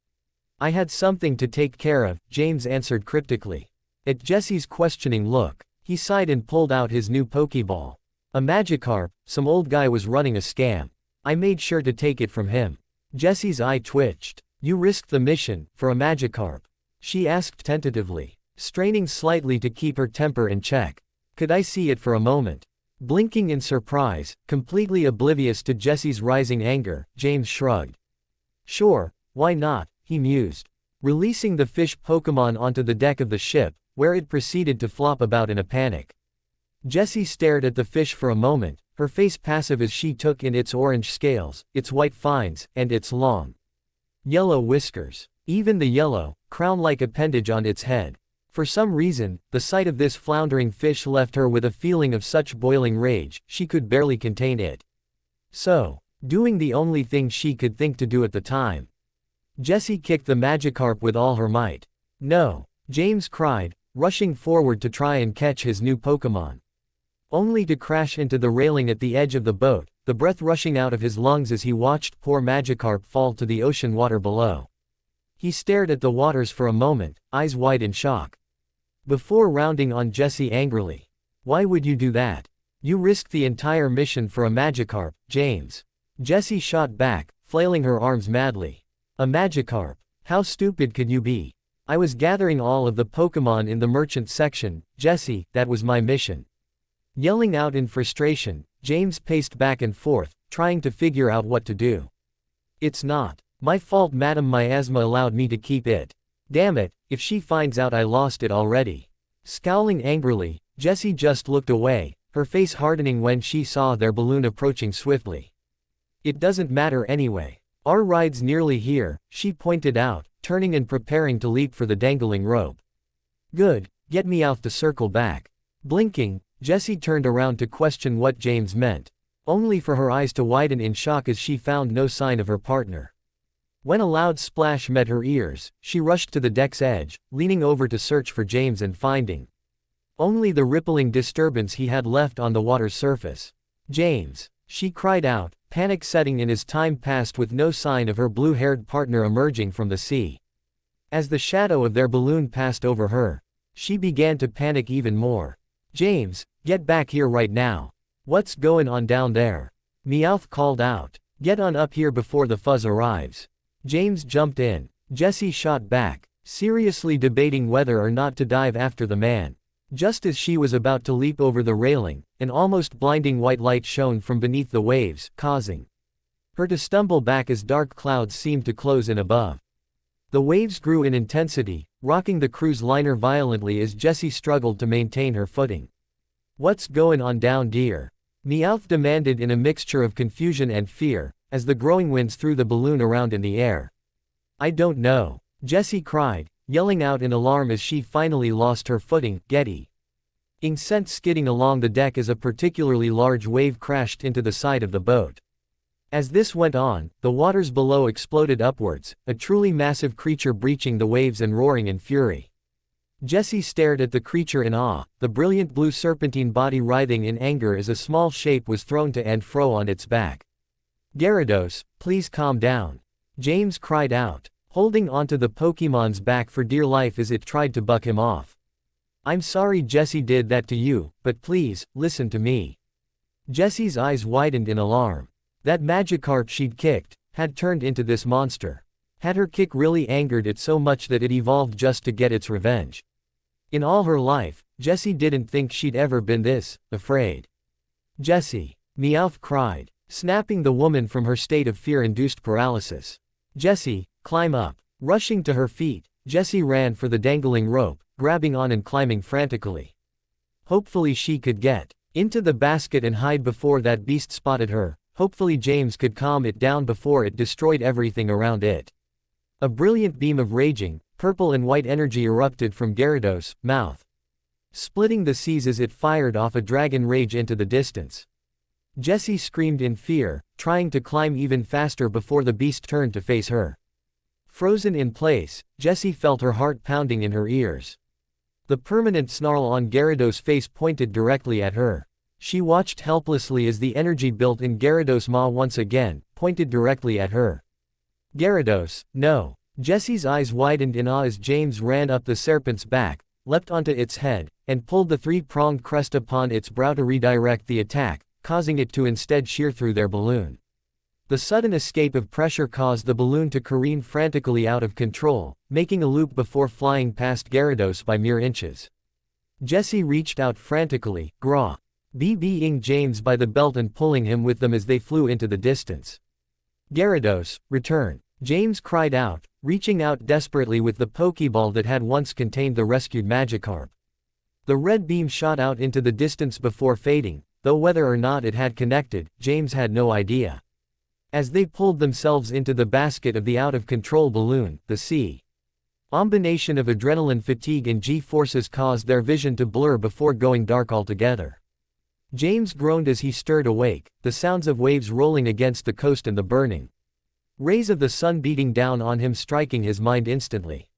"I had something to take care of," James answered cryptically. At Jessie's questioning look, he sighed and pulled out his new Pokéball. "A Magikarp, some old guy was running a scam. I made sure to take it from him." Jessie's eye twitched. "You risked the mission, for a Magikarp?" she asked tentatively, straining slightly to keep her temper in check. "Could I see it for a moment?" Blinking in surprise, completely oblivious to Jesse's rising anger, James shrugged. Sure, why not, he mused. Releasing the fish Pokémon onto the deck of the ship, where it proceeded to flop about in a panic. Jessie stared at the fish for a moment, her face passive as she took in its orange scales, its white fines, and its long yellow whiskers. Even the yellow, crown-like appendage on its head. For some reason, the sight of this floundering fish left her with a feeling of such boiling rage, she could barely contain it. So, doing the only thing she could think to do at the time, Jessie kicked the Magikarp with all her might. No! James cried, rushing forward to try and catch his new Pokémon. Only to crash into the railing at the edge of the boat, the breath rushing out of his lungs as he watched poor Magikarp fall to the ocean water below. He stared at the waters for a moment, eyes wide in shock. Before rounding on Jessie angrily. Why would you do that? You risked the entire mission for a Magikarp, James. Jessie shot back, flailing her arms madly. A Magikarp? How stupid could you be? I was gathering all of the Pokémon in the merchant section, Jessie, that was my mission. Yelling out in frustration, James paced back and forth, trying to figure out what to do. It's not my fault, madam. My asthma allowed me to keep it. Damn it, if she finds out I lost it already. Scowling angrily, Jessie just looked away, her face hardening when she saw their balloon approaching swiftly. It doesn't matter anyway. Our ride's nearly here, she pointed out, turning and preparing to leap for the dangling rope. Good, get me out to circle back. Blinking, Jessie turned around to question what James meant, only for her eyes to widen in shock as she found no sign of her partner. When a loud splash met her ears, she rushed to the deck's edge, leaning over to search for James and finding only the rippling disturbance he had left on the water's surface. James! She cried out, panic setting in as time passed with no sign of her blue-haired partner emerging from the sea. As the shadow of their balloon passed over her, she began to panic even more. James, get back here right now. What's going on down there? Meowth called out. Get on up here before the fuzz arrives. James jumped in. Jessie shot back, seriously debating whether or not to dive after the man. Just as she was about to leap over the railing, an almost blinding white light shone from beneath the waves, causing her to stumble back as dark clouds seemed to close in above. The waves grew in intensity, rocking the cruise liner violently as Jessie struggled to maintain her footing. What's going on down dear? Meowth demanded in a mixture of confusion and fear, as the growing winds threw the balloon around in the air. I don't know, Jessie cried, yelling out in alarm as she finally lost her footing. Getty ing sent skidding along the deck as a particularly large wave crashed into the side of the boat. As this went on, the waters below exploded upwards, a truly massive creature breaching the waves and roaring in fury. Jessie stared at the creature in awe, the brilliant blue serpentine body writhing in anger as a small shape was thrown to and fro on its back. Gyarados, please calm down. James cried out, holding onto the Pokémon's back for dear life as it tried to buck him off. I'm sorry Jessie did that to you, but please, listen to me. Jessie's eyes widened in alarm. That Magikarp she'd kicked had turned into this monster. Had her kick really angered it so much that it evolved just to get its revenge? In all her life, Jessie didn't think she'd ever been this afraid. Jessie! Meowth cried, snapping the woman from her state of fear-induced paralysis. Jessie, climb up. Rushing to her feet, Jessie ran for the dangling rope, grabbing on and climbing frantically. Hopefully she could get into the basket and hide before that beast spotted her. Hopefully James could calm it down before it destroyed everything around it. A brilliant beam of raging, purple and white energy erupted from Gyarados' mouth, splitting the seas as it fired off a dragon rage into the distance. Jessie screamed in fear, trying to climb even faster before the beast turned to face her. Frozen in place, Jessie felt her heart pounding in her ears. The permanent snarl on Gyarados' face pointed directly at her. She watched helplessly as the energy built in Gyarados' maw once again, pointed directly at her. Gyarados, no. Jessie's eyes widened in awe as James ran up the serpent's back, leapt onto its head, and pulled the three-pronged crest upon its brow to redirect the attack, causing it to instead shear through their balloon. The sudden escape of pressure caused the balloon to careen frantically out of control, making a loop before flying past Gyarados by mere inches. Jessie reached out frantically, "Graw! being James by the belt and pulling him with them as they flew into the distance. Gyarados, return! James cried out, reaching out desperately with the Pokeball that had once contained the rescued Magikarp. The red beam shot out into the distance before fading, though whether or not it had connected, James had no idea. As they pulled themselves into the basket of the out-of-control balloon, the combination of adrenaline fatigue and G-forces caused their vision to blur before going dark altogether. James groaned as he stirred awake, the sounds of waves rolling against the coast and the burning rays of the sun beating down on him striking his mind instantly.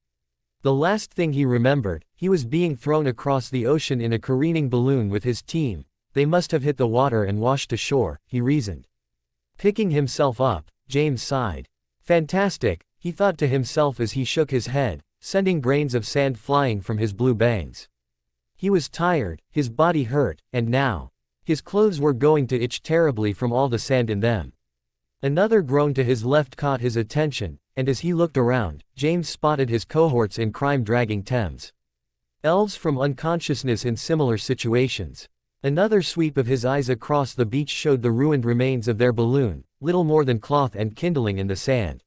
The last thing he remembered, he was being thrown across the ocean in a careening balloon with his team. They must have hit the water and washed ashore, he reasoned. Picking himself up, James sighed. Fantastic, he thought to himself as he shook his head, sending grains of sand flying from his blue bangs. He was tired, his body hurt, and now, his clothes were going to itch terribly from all the sand in them. Another groan to his left caught his attention, and as he looked around, James spotted his cohorts in crime dragging Thames. Elves from unconsciousness in similar situations. Another sweep of his eyes across the beach showed the ruined remains of their balloon, little more than cloth and kindling in the sand.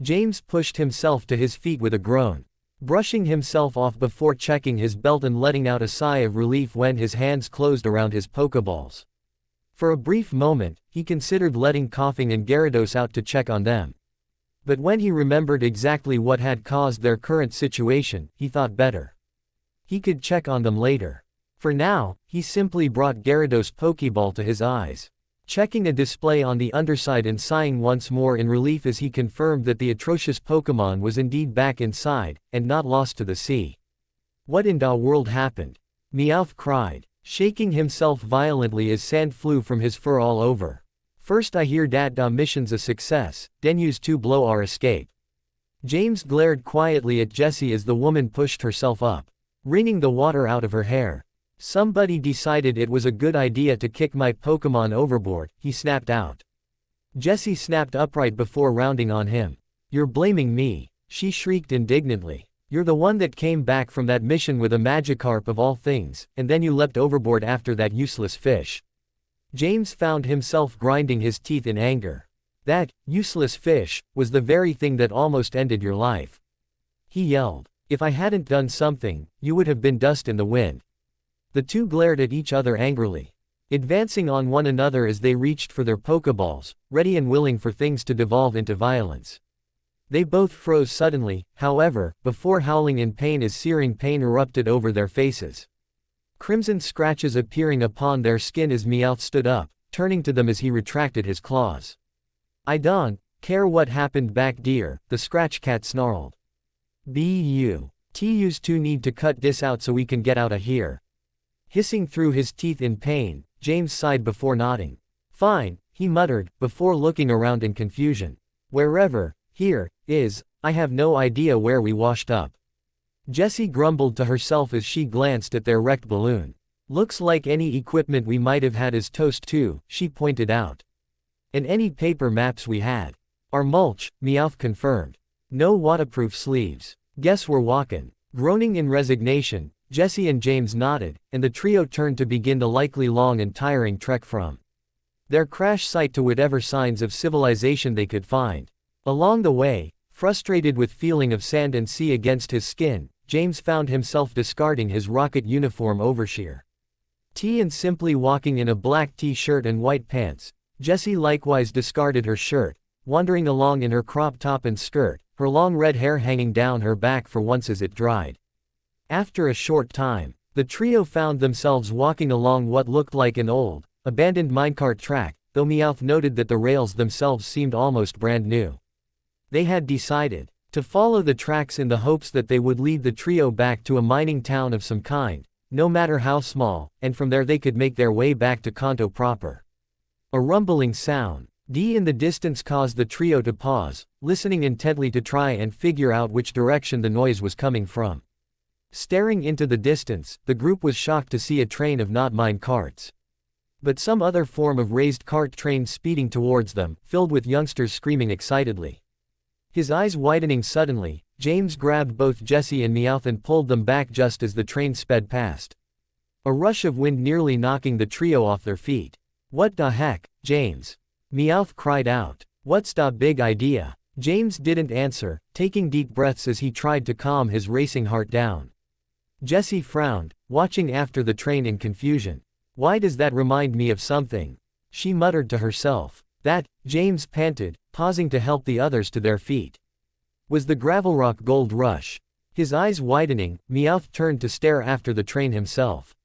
James pushed himself to his feet with a groan, brushing himself off before checking his belt and letting out a sigh of relief when his hands closed around his Pokeballs. For a brief moment, he considered letting Coughing and Gyarados out to check on them. But when he remembered exactly what had caused their current situation, he thought better. He could check on them later. For now, he simply brought Gyarados' Pokeball to his eyes, checking a display on the underside and sighing once more in relief as he confirmed that the atrocious Pokémon was indeed back inside, and not lost to the sea. What in the world happened? Meowth cried, shaking himself violently as sand flew from his fur all over. First I hear dat da mission's a success, den use to blow our escape. James glared quietly at Jessie as the woman pushed herself up, wringing the water out of her hair. Somebody decided it was a good idea to kick my Pokémon overboard, he snapped out. Jessie snapped upright before rounding on him. You're blaming me, she shrieked indignantly. You're the one that came back from that mission with a Magikarp of all things, and then you leapt overboard after that useless fish. James found himself grinding his teeth in anger. That useless fish was the very thing that almost ended your life. He yelled. If I hadn't done something, you would have been dust in the wind. The two glared at each other angrily, advancing on one another as they reached for their Pokeballs, ready and willing for things to devolve into violence. They both froze suddenly, however, before howling in pain as searing pain erupted over their faces. Crimson scratches appearing upon their skin as Meowth stood up, turning to them as he retracted his claws. I don't care what happened back dear, the Scratch Cat snarled. Use to need to cut this out so we can get out of here. Hissing through his teeth in pain, James sighed before nodding. Fine, he muttered, before looking around in confusion. Wherever here is, I have no idea where we washed up. Jessie grumbled to herself as she glanced at their wrecked balloon. Looks like any equipment we might have had is toast too, she pointed out. And any paper maps we had. Our mulch, Meowth confirmed. No waterproof sleeves. Guess we're walkin'. Groaning in resignation, Jessie and James nodded, and the trio turned to begin the likely long and tiring trek from their crash site to whatever signs of civilization they could find. Along the way, frustrated with feeling of sand and sea against his skin, James found himself discarding his rocket uniform oversheer and simply walking in a black t-shirt and white pants. Jessie likewise discarded her shirt, wandering along in her crop top and skirt, her long red hair hanging down her back for once as it dried. After a short time, the trio found themselves walking along what looked like an old, abandoned minecart track, though Meowth noted that the rails themselves seemed almost brand new. They had decided to follow the tracks in the hopes that they would lead the trio back to a mining town of some kind, no matter how small, and from there they could make their way back to Kanto proper. A rumbling sound in the distance caused the trio to pause, listening intently to try and figure out which direction the noise was coming from. Staring into the distance, the group was shocked to see a train of not mine carts, but some other form of raised cart train speeding towards them, filled with youngsters screaming excitedly. His eyes widening suddenly, James grabbed both Jessie and Meowth and pulled them back just as the train sped past. a rush of wind nearly knocking the trio off their feet. "What the heck, James?" Meowth cried out. "What's the big idea?" James didn't answer, taking deep breaths as he tried to calm his racing heart down. Jessie frowned, watching after the train in confusion. "Why does that remind me of something?" she muttered to herself. "That," James panted, pausing to help the others to their feet. "Was the Gravelrock Gold Rush?" His eyes widening, Meowth turned to stare after the train himself.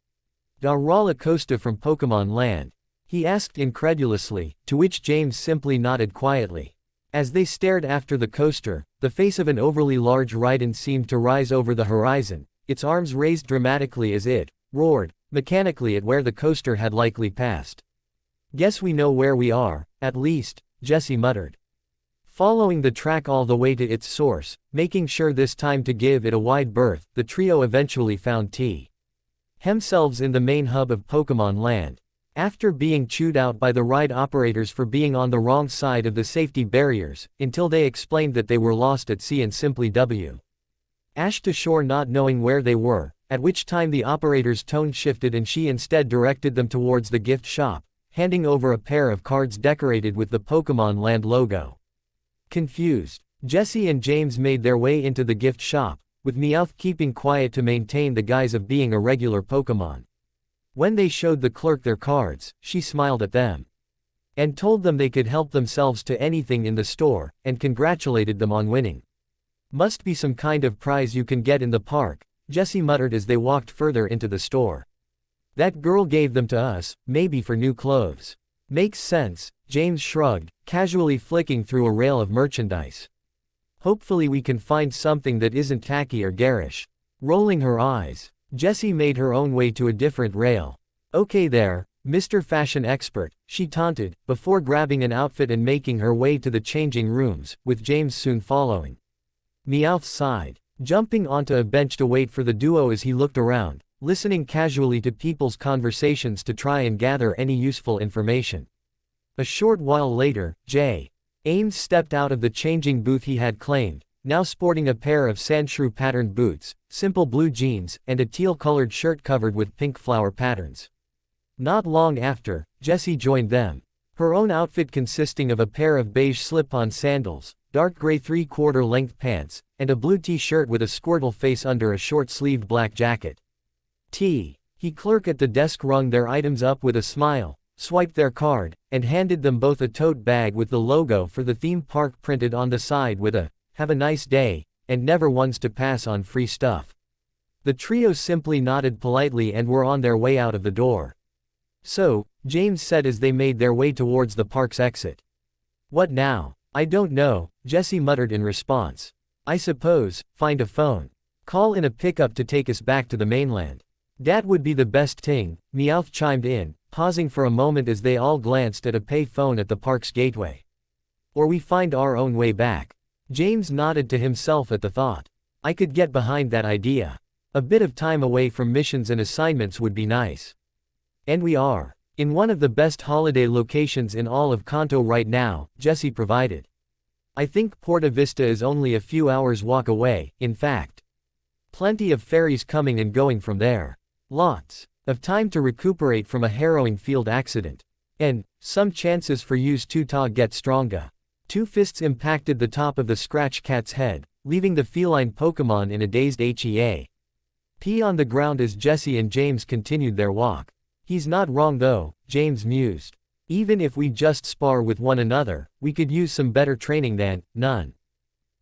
"Da roller coaster from Pokemon Land?" he asked incredulously, to which James simply nodded quietly. As they stared after the coaster, the face of an overly large Rhydon seemed to rise over the horizon, its arms raised dramatically as it roared mechanically at where the coaster had likely passed. "Guess we know where we are, at least," Jessie muttered. Following the track all the way to its source, making sure this time to give it a wide berth, the trio eventually found themselves in the main hub of Pokemon Land. After being chewed out by the ride operators for being on the wrong side of the safety barriers, until they explained that they were lost at sea and simply Ash to shore not knowing where they were, at which time the operator's tone shifted and she instead directed them towards the gift shop, handing over a pair of cards decorated with the Pokemon Land logo. Confused, Jessie and James made their way into the gift shop, with Meowth keeping quiet to maintain the guise of being a regular Pokemon. When they showed the clerk their cards, she smiled at them and told them they could help themselves to anything in the store, and congratulated them on winning. "Must be some kind of prize you can get in the park," Jessie muttered as they walked further into the store. "That girl gave them to us, maybe for new clothes." "Makes sense," James shrugged, casually flicking through a rail of merchandise. "Hopefully we can find something that isn't tacky or garish." Rolling her eyes, Jessie made her own way to a different rail. "Okay there, Mr. Fashion Expert," she taunted, before grabbing an outfit and making her way to the changing rooms, with James soon following. Meowth sighed, jumping onto a bench to wait for the duo as he looked around, listening casually to people's conversations to try and gather any useful information. A short while later, Ames stepped out of the changing booth he had claimed, now sporting a pair of sandshrew patterned boots, simple blue jeans, and a teal-colored shirt covered with pink flower patterns. Not long after, Jessie joined them. Her own outfit consisting of a pair of beige slip-on sandals, dark gray 3/4 length pants, and a blue t-shirt with a Squirtle face under a short-sleeved black jacket. The clerk at the desk rung their items up with a smile, swiped their card, and handed them both a tote bag with the logo for the theme park printed on the side with a "Have a nice day," and "Never ones to pass on free stuff." The trio simply nodded politely and were on their way out of the door. "So," James said as they made their way towards the park's exit. "What now?" "I don't know," Jessie muttered in response. "I suppose, find a phone. Call in a pickup to take us back to the mainland." "Dat would be the best thing," Meowth chimed in, pausing for a moment as they all glanced at a pay phone at the park's gateway. "Or we find our own way back." James nodded to himself at the thought. "I could get behind that idea. A bit of time away from missions and assignments would be nice. And we are in one of the best holiday locations in all of Kanto right now," Jessie provided. "I think Porta Vista is only a few hours' walk away, in fact. Plenty of ferries coming and going from there. Lots of time to recuperate from a harrowing field accident. And some chances for yous to get stronga." Two fists impacted the top of the Scratch Cat's head, leaving the feline Pokemon in a dazed P on the ground as Jessie and James continued their walk. "He's not wrong though," James mused. "Even if we just spar with one another, we could use some better training than none."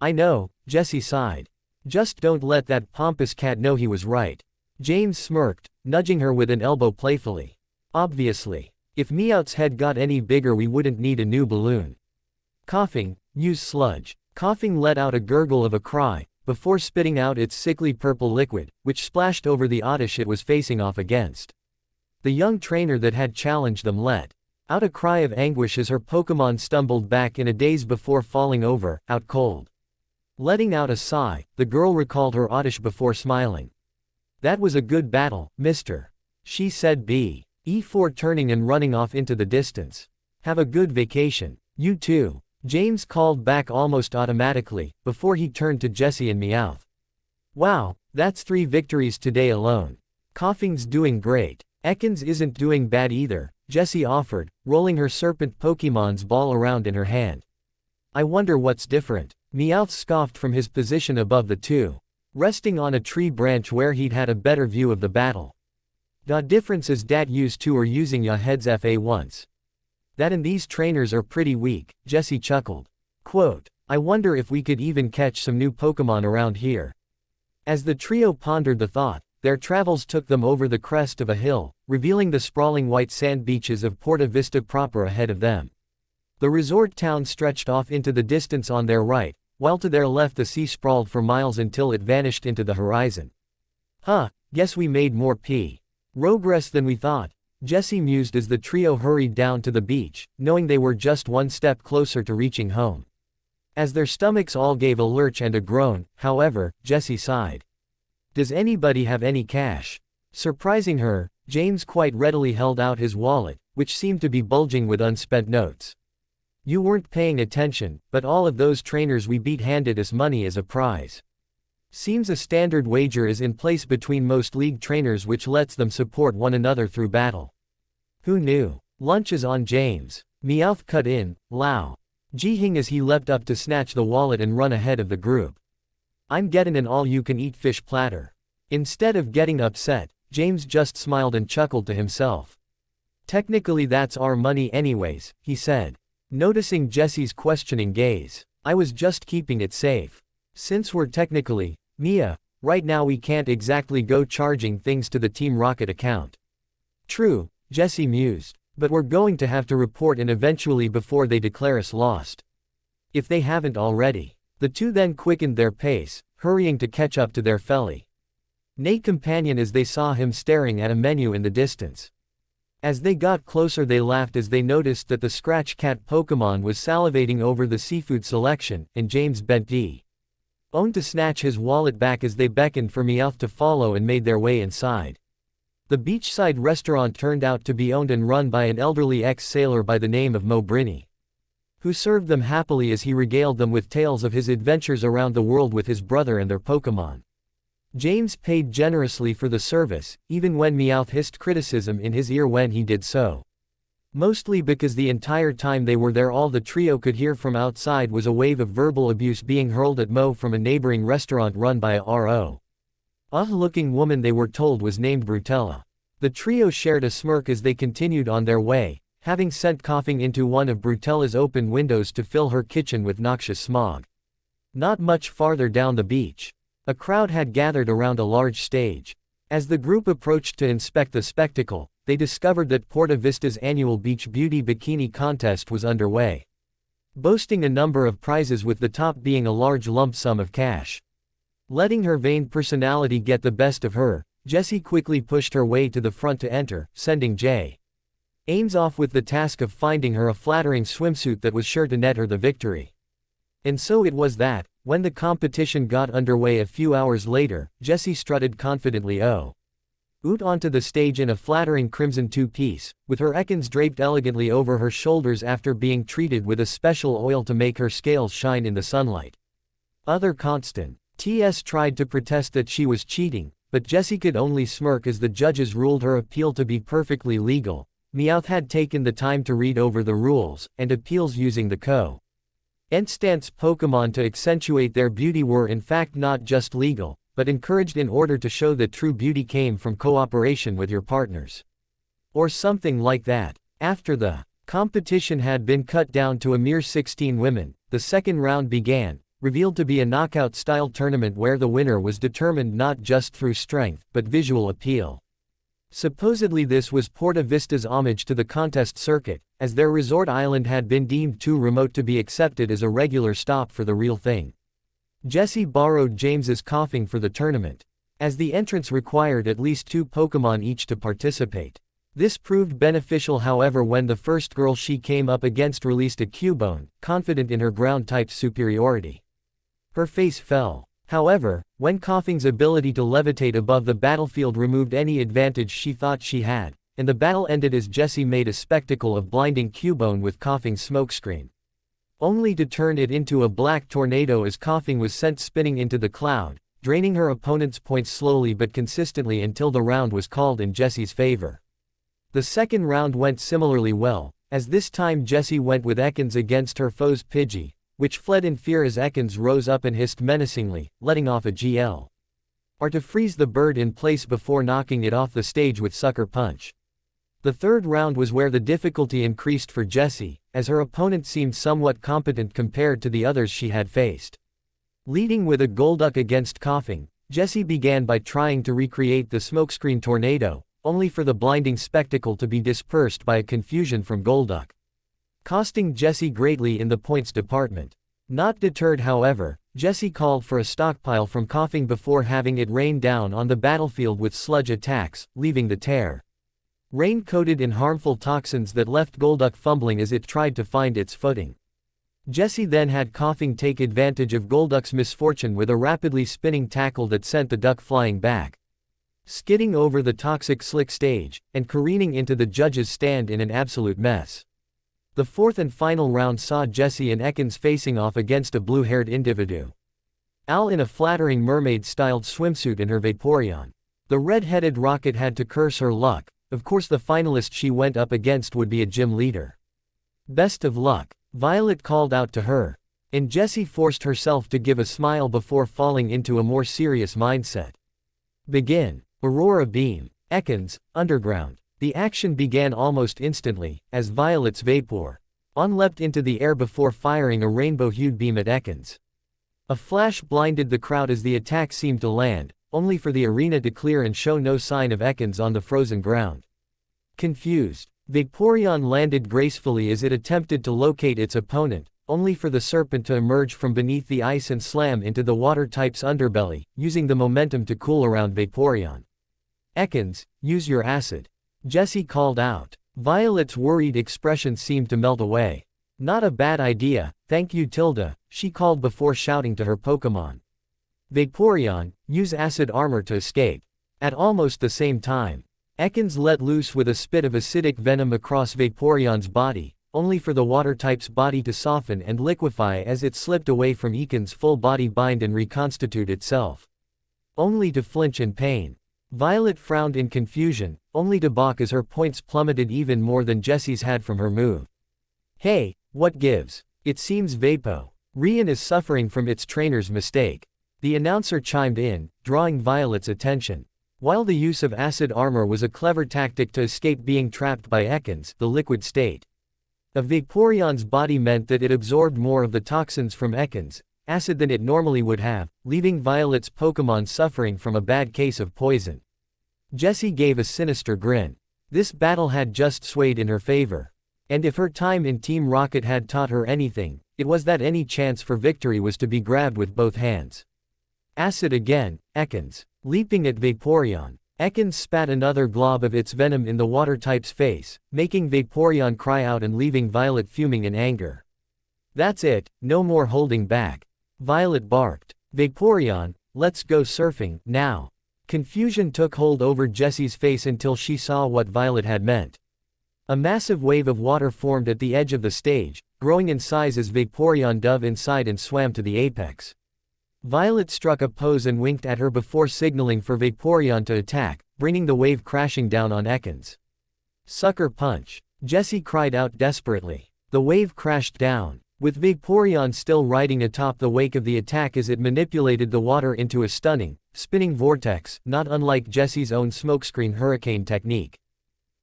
"I know," Jessie sighed. "Just don't let that pompous cat know he was right." James smirked, nudging her with an elbow playfully. "Obviously. If Meowth's head got any bigger we wouldn't need a new balloon." Coughing, use sludge. Coughing let out a gurgle of a cry, before spitting out its sickly purple liquid, which splashed over the Oddish it was facing off against. The young trainer that had challenged them let out a cry of anguish as her Pokemon stumbled back in a daze before falling over, out cold. Letting out a sigh, the girl recalled her Oddish before smiling. "That was a good battle, mister," she said before turning and running off into the distance. "Have a good vacation. You too," James called back almost automatically, before he turned to Jessie and Meowth. "Wow, that's 3 victories today alone. Coughing's doing great. Ekans isn't doing bad either, Jessie offered, rolling her serpent Pokémon's ball around in her hand. I wonder what's different. Meowth scoffed from his position above the two, resting on a tree branch where he'd had a better view of the battle. The difference is dat used to or using ya heads FA once. That and these trainers are pretty weak, Jessie chuckled. Quote, I wonder if we could even catch some new Pokémon around here. As the trio pondered the thought, their travels took them over the crest of a hill, revealing the sprawling white sand beaches of Porta Vista proper ahead of them. The resort town stretched off into the distance on their right, while to their left the sea sprawled for miles until it vanished into the horizon. Huh, guess we made more progress than we thought, Jessie mused as the trio hurried down to the beach, knowing they were just one step closer to reaching home. As their stomachs all gave a lurch and a groan, however, Jessie sighed. Does anybody have any cash? Surprising her, James quite readily held out his wallet, which seemed to be bulging with unspent notes. You weren't paying attention, but all of those trainers we beat handed us money as a prize. Seems a standard wager is in place between most league trainers which lets them support one another through battle. Who knew? Lunch is on James. Meowth cut in, Lao. Ji-hing as he leapt up to snatch the wallet and run ahead of the group. I'm getting an all-you-can-eat fish platter. Instead of getting upset, James just smiled and chuckled to himself. Technically that's our money anyways, he said, noticing Jessie's questioning gaze. I was just keeping it safe. Since we're technically, Mia, right now we can't exactly go charging things to the Team Rocket account. True, Jessie mused, but we're going to have to report in eventually before they declare us lost. If they haven't already. The two then quickened their pace, hurrying to catch up to their felly companion as they saw him staring at a menu in the distance. As they got closer they laughed as they noticed that the Scratch Cat Pokémon was salivating over the seafood selection, and James bent down to snatch his wallet back as they beckoned for Meowth to follow and made their way inside. The beachside restaurant turned out to be owned and run by an elderly ex-sailor by the name of Mo Brinny, who served them happily as he regaled them with tales of his adventures around the world with his brother and their Pokémon. James paid generously for the service, even when Meowth hissed criticism in his ear when he did so. Mostly because the entire time they were there all the trio could hear from outside was a wave of verbal abuse being hurled at Mo from a neighboring restaurant run by a R.O.-looking woman they were told was named Brutella. The trio shared a smirk as they continued on their way, having sent Coughing into one of Brutella's open windows to fill her kitchen with noxious smog. Not much farther down the beach, a crowd had gathered around a large stage. As the group approached to inspect the spectacle, they discovered that Porta Vista's annual Beach Beauty Bikini contest was underway, boasting a number of prizes with the top being a large lump sum of cash. Letting her vain personality get the best of her, Jessie quickly pushed her way to the front to enter, sending Ames off with the task of finding her a flattering swimsuit that was sure to net her the victory. And so it was that, when the competition got underway a few hours later, Jessie strutted confidently onto the stage in a flattering crimson two-piece, with her Ekans draped elegantly over her shoulders after being treated with a special oil to make her scales shine in the sunlight. Other Constance tried to protest that she was cheating, but Jessie could only smirk as the judges ruled her appeal to be perfectly legal. Meowth had taken the time to read over the rules, and appeals using the co-instance Pokémon to accentuate their beauty were in fact not just legal, but encouraged in order to show that true beauty came from cooperation with your partners. Or something like that. After the competition had been cut down to a mere 16 women, the second round began, revealed to be a knockout-style tournament where the winner was determined not just through strength, but visual appeal. Supposedly this was Porta Vista's homage to the contest circuit, as their resort island had been deemed too remote to be accepted as a regular stop for the real thing. Jessie borrowed James's Coughing for the tournament, as the entrance required at least 2 Pokémon each to participate. This proved beneficial however when the first girl she came up against released a Cubone, confident in her ground-type superiority. Her face fell. However, when Coughing's ability to levitate above the battlefield removed any advantage she thought she had, and the battle ended as Jessie made a spectacle of blinding Cubone with Coughing's smokescreen, only to turn it into a black tornado as Coughing was sent spinning into the cloud, draining her opponent's points slowly but consistently until the round was called in Jessie's favor. The second round went similarly well, as this time Jessie went with Ekans against her foe's Pidgey, which fled in fear as Ekans rose up and hissed menacingly, letting off a GL. Or to freeze the bird in place before knocking it off the stage with Sucker Punch. The third round was where the difficulty increased for Jessie, as her opponent seemed somewhat competent compared to the others she had faced. Leading with a Golduck against Coughing, Jessie began by trying to recreate the Smokescreen Tornado, only for the blinding spectacle to be dispersed by a confusion from Golduck, costing Jessie greatly in the points department. Not deterred however, Jessie called for a stockpile from Coughing before having it rain down on the battlefield with sludge attacks, leaving the tear rain coated in harmful toxins that left Golduck fumbling as it tried to find its footing. Jessie then had Coughing take advantage of Golduck's misfortune with a rapidly spinning tackle that sent the duck flying back, skidding over the toxic slick stage, and careening into the judges' stand in an absolute mess. The fourth and final round saw Jessie and Ekans facing off against a blue-haired individu. Al in a flattering mermaid-styled swimsuit in her Vaporeon. The red-headed Rocket had to curse her luck. Of course the finalist she went up against would be a gym leader. Best of luck, Violet called out to her, and Jessie forced herself to give a smile before falling into a more serious mindset. Begin. Aurora Beam. Ekans, Underground. The action began almost instantly, as Violet's Vaporeon leapt into the air before firing a rainbow-hued beam at Ekans. A flash blinded the crowd as the attack seemed to land, only for the arena to clear and show no sign of Ekans on the frozen ground. Confused, Vaporeon landed gracefully as it attempted to locate its opponent, only for the serpent to emerge from beneath the ice and slam into the water-type's underbelly, using the momentum to cool around Vaporeon. Ekans, use your acid. Jessie called out. Violet's worried expression seemed to melt away. Not a bad idea, thank you Tilda, she called before shouting to her Pokémon. Vaporeon, use acid armor to escape. At almost the same time, Ekans let loose with a spit of acidic venom across Vaporeon's body, only for the water-type's body to soften and liquefy as it slipped away from Ekans' full body bind and reconstitute itself, only to flinch in pain. Violet frowned in confusion, only to balk as her points plummeted even more than Jessie's had from her move. Hey, what gives? It seems Vaporeon is suffering from its trainer's mistake. The announcer chimed in, drawing Violet's attention. While the use of acid armor was a clever tactic to escape being trapped by Ekans, the liquid state of Vaporeon's body meant that it absorbed more of the toxins from Ekans' acid than it normally would have, leaving Violet's Pokémon suffering from a bad case of poison. Jessie gave a sinister grin. This battle had just swayed in her favor. And if her time in Team Rocket had taught her anything, it was that any chance for victory was to be grabbed with both hands. Acid again, Ekans. Leaping at Vaporeon, Ekans spat another glob of its venom in the water-type's face, making Vaporeon cry out and leaving Violet fuming in anger. That's it, no more holding back. Violet barked. Vaporeon, let's go surfing, now. Confusion took hold over Jessie's face until she saw what Violet had meant. A massive wave of water formed at the edge of the stage, growing in size as Vaporeon dove inside and swam to the apex. Violet struck a pose and winked at her before signaling for Vaporeon to attack, bringing the wave crashing down on Ekans. Sucker Punch. Jessie cried out desperately. The wave crashed down, with Vaporeon still riding atop the wake of the attack as it manipulated the water into a stunning, spinning vortex, not unlike Jessie's own smokescreen hurricane technique.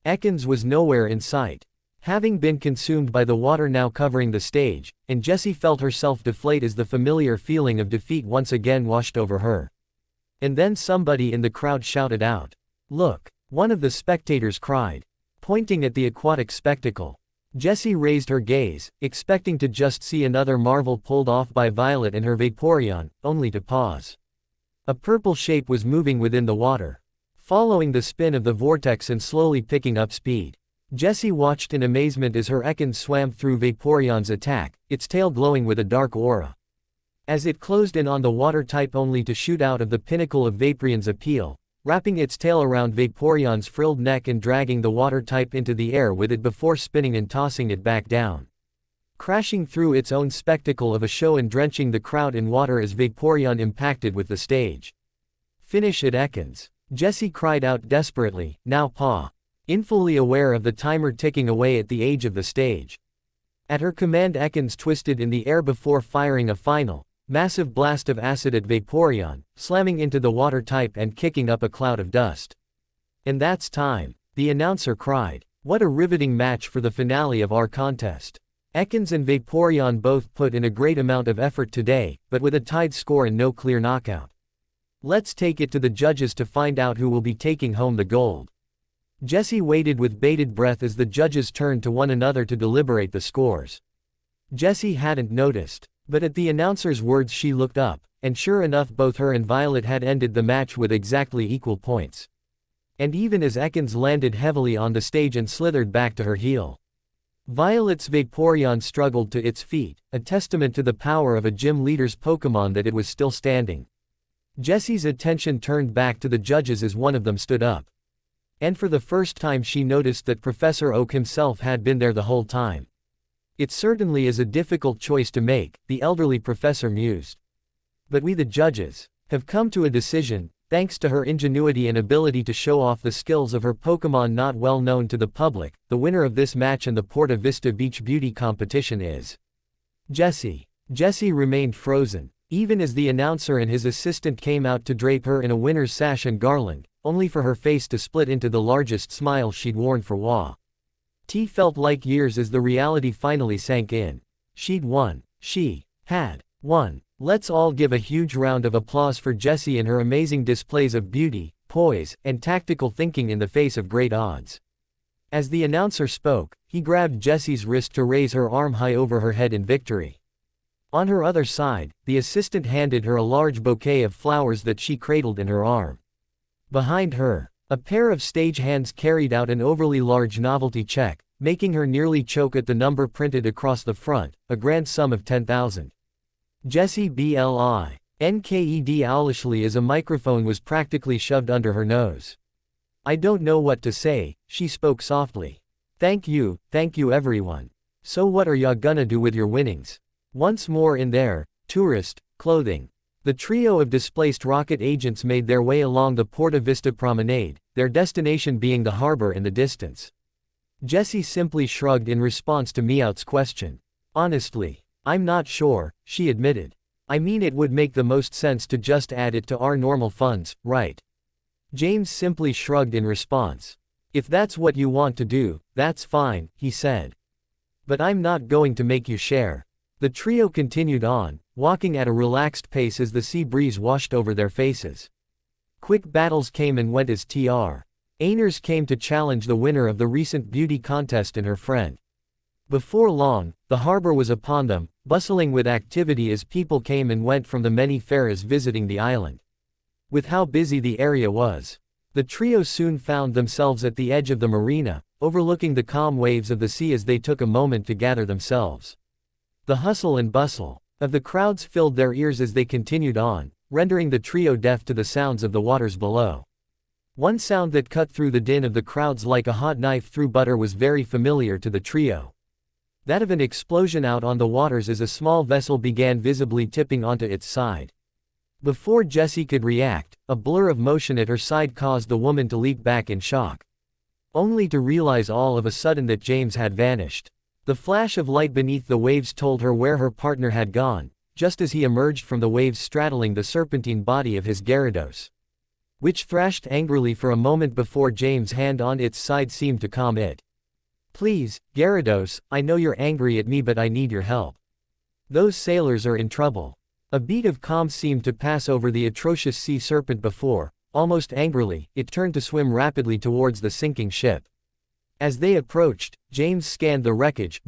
Ekans was nowhere in sight, having been consumed by the water now covering the stage, and Jessie felt herself deflate as the familiar feeling of defeat once again washed over her. And then somebody in the crowd shouted out, "Look!" One of the spectators cried, pointing at the aquatic spectacle. Jessie raised her gaze, expecting to just see another marvel pulled off by Violet and her Vaporeon, only to pause. A purple shape was moving within the water, following the spin of the vortex and slowly picking up speed. Jessie watched in amazement as her Ekans swam through Vaporeon's attack, its tail glowing with a dark aura. As it closed in on the water type only to shoot out of the pinnacle of Vaporeon's appeal, wrapping its tail around Vaporeon's frilled neck and dragging the water type into the air with it before spinning and tossing it back down. crashing through its own spectacle of a show and drenching the crowd in water as Vaporeon impacted with the stage. "Finish it, Ekans," Jessie cried out desperately, now paw. In fully aware of the timer ticking away at the edge of the stage. At her command, Ekans twisted in the air before firing a final, massive blast of acid at Vaporeon, slamming into the water type and kicking up a cloud of dust. "And that's time," the announcer cried. "What a riveting match for the finale of our contest. Ekans and Vaporeon both put in a great amount of effort today, but with a tied score and no clear knockout. Let's take it to the judges to find out who will be taking home the gold." Jessie waited with bated breath as the judges turned to one another to deliberate the scores. Jessie hadn't noticed, but at the announcer's words she looked up, and sure enough both her and Violet had ended the match with exactly equal points. And even as Ekans landed heavily on the stage and slithered back to her heel, Violet's Vaporeon struggled to its feet, a testament to the power of a gym leader's Pokémon that it was still standing. Jessie's attention turned back to the judges as one of them stood up. And for the first time she noticed that Professor Oak himself had been there the whole time. "It certainly is a difficult choice to make," the elderly professor mused. "But we the judges have come to a decision, thanks to her ingenuity and ability to show off the skills of her Pokémon not well known to the public. The winner of this match and the Porta Vista Beach Beauty competition is Jessie." Jessie remained frozen, even as the announcer and his assistant came out to drape her in a winner's sash and garland, only for her face to split into the largest smile she'd worn for T felt like years as the reality finally sank in. She'd won. She had won. Let's all give a huge round of applause for Jessie and her amazing displays of beauty, poise, and tactical thinking in the face of great odds. As the announcer spoke, he grabbed Jessie's wrist to raise her arm high over her head in victory. On her other side, the assistant handed her a large bouquet of flowers that she cradled in her arm. Behind her, a pair of stage hands carried out an overly large novelty check, making her nearly choke at the number printed across the front, a grand sum of 10,000. Jessie blinked owlishly as a microphone was practically shoved under her nose. "I don't know what to say," she spoke softly. Thank you everyone. So what are ya gonna do with your winnings?" Once more in their tourist clothing, the trio of displaced rocket agents made their way along the Porta Vista promenade, their destination being the harbor in the distance. Jessie simply shrugged in response to Meowth's question. "Honestly, I'm not sure," she admitted. "I mean, it would make the most sense to just add it to our normal funds, right?" James simply shrugged in response. "If that's what you want to do, that's fine," he said. "But I'm not going to make you share." The trio continued on, walking at a relaxed pace as the sea breeze washed over their faces. Quick battles came and went as Tr. Ainers came to challenge the winner of the recent beauty contest and her friend. Before long, the harbor was upon them, bustling with activity as people came and went from the many ferries visiting the island. With how busy the area was, the trio soon found themselves at the edge of the marina, overlooking the calm waves of the sea as they took a moment to gather themselves. The hustle and bustle of the crowds filled their ears as they continued on, rendering the trio deaf to the sounds of the waters below. One sound that cut through the din of the crowds like a hot knife through butter was very familiar to the trio. That of an explosion out on the waters as a small vessel began visibly tipping onto its side. Before Jessie could react, a blur of motion at her side caused the woman to leap back in shock. Only to realize all of a sudden that James had vanished. The flash of light beneath the waves told her where her partner had gone, just as he emerged from the waves straddling the serpentine body of his Gyarados, which thrashed angrily for a moment before James' hand on its side seemed to calm it. "Please, Gyarados, I know you're angry at me, but I need your help. Those sailors are in trouble." A beat of calm seemed to pass over the atrocious sea serpent before, almost angrily, it turned to swim rapidly towards the sinking ship. As they approached, James scanned the wreckage,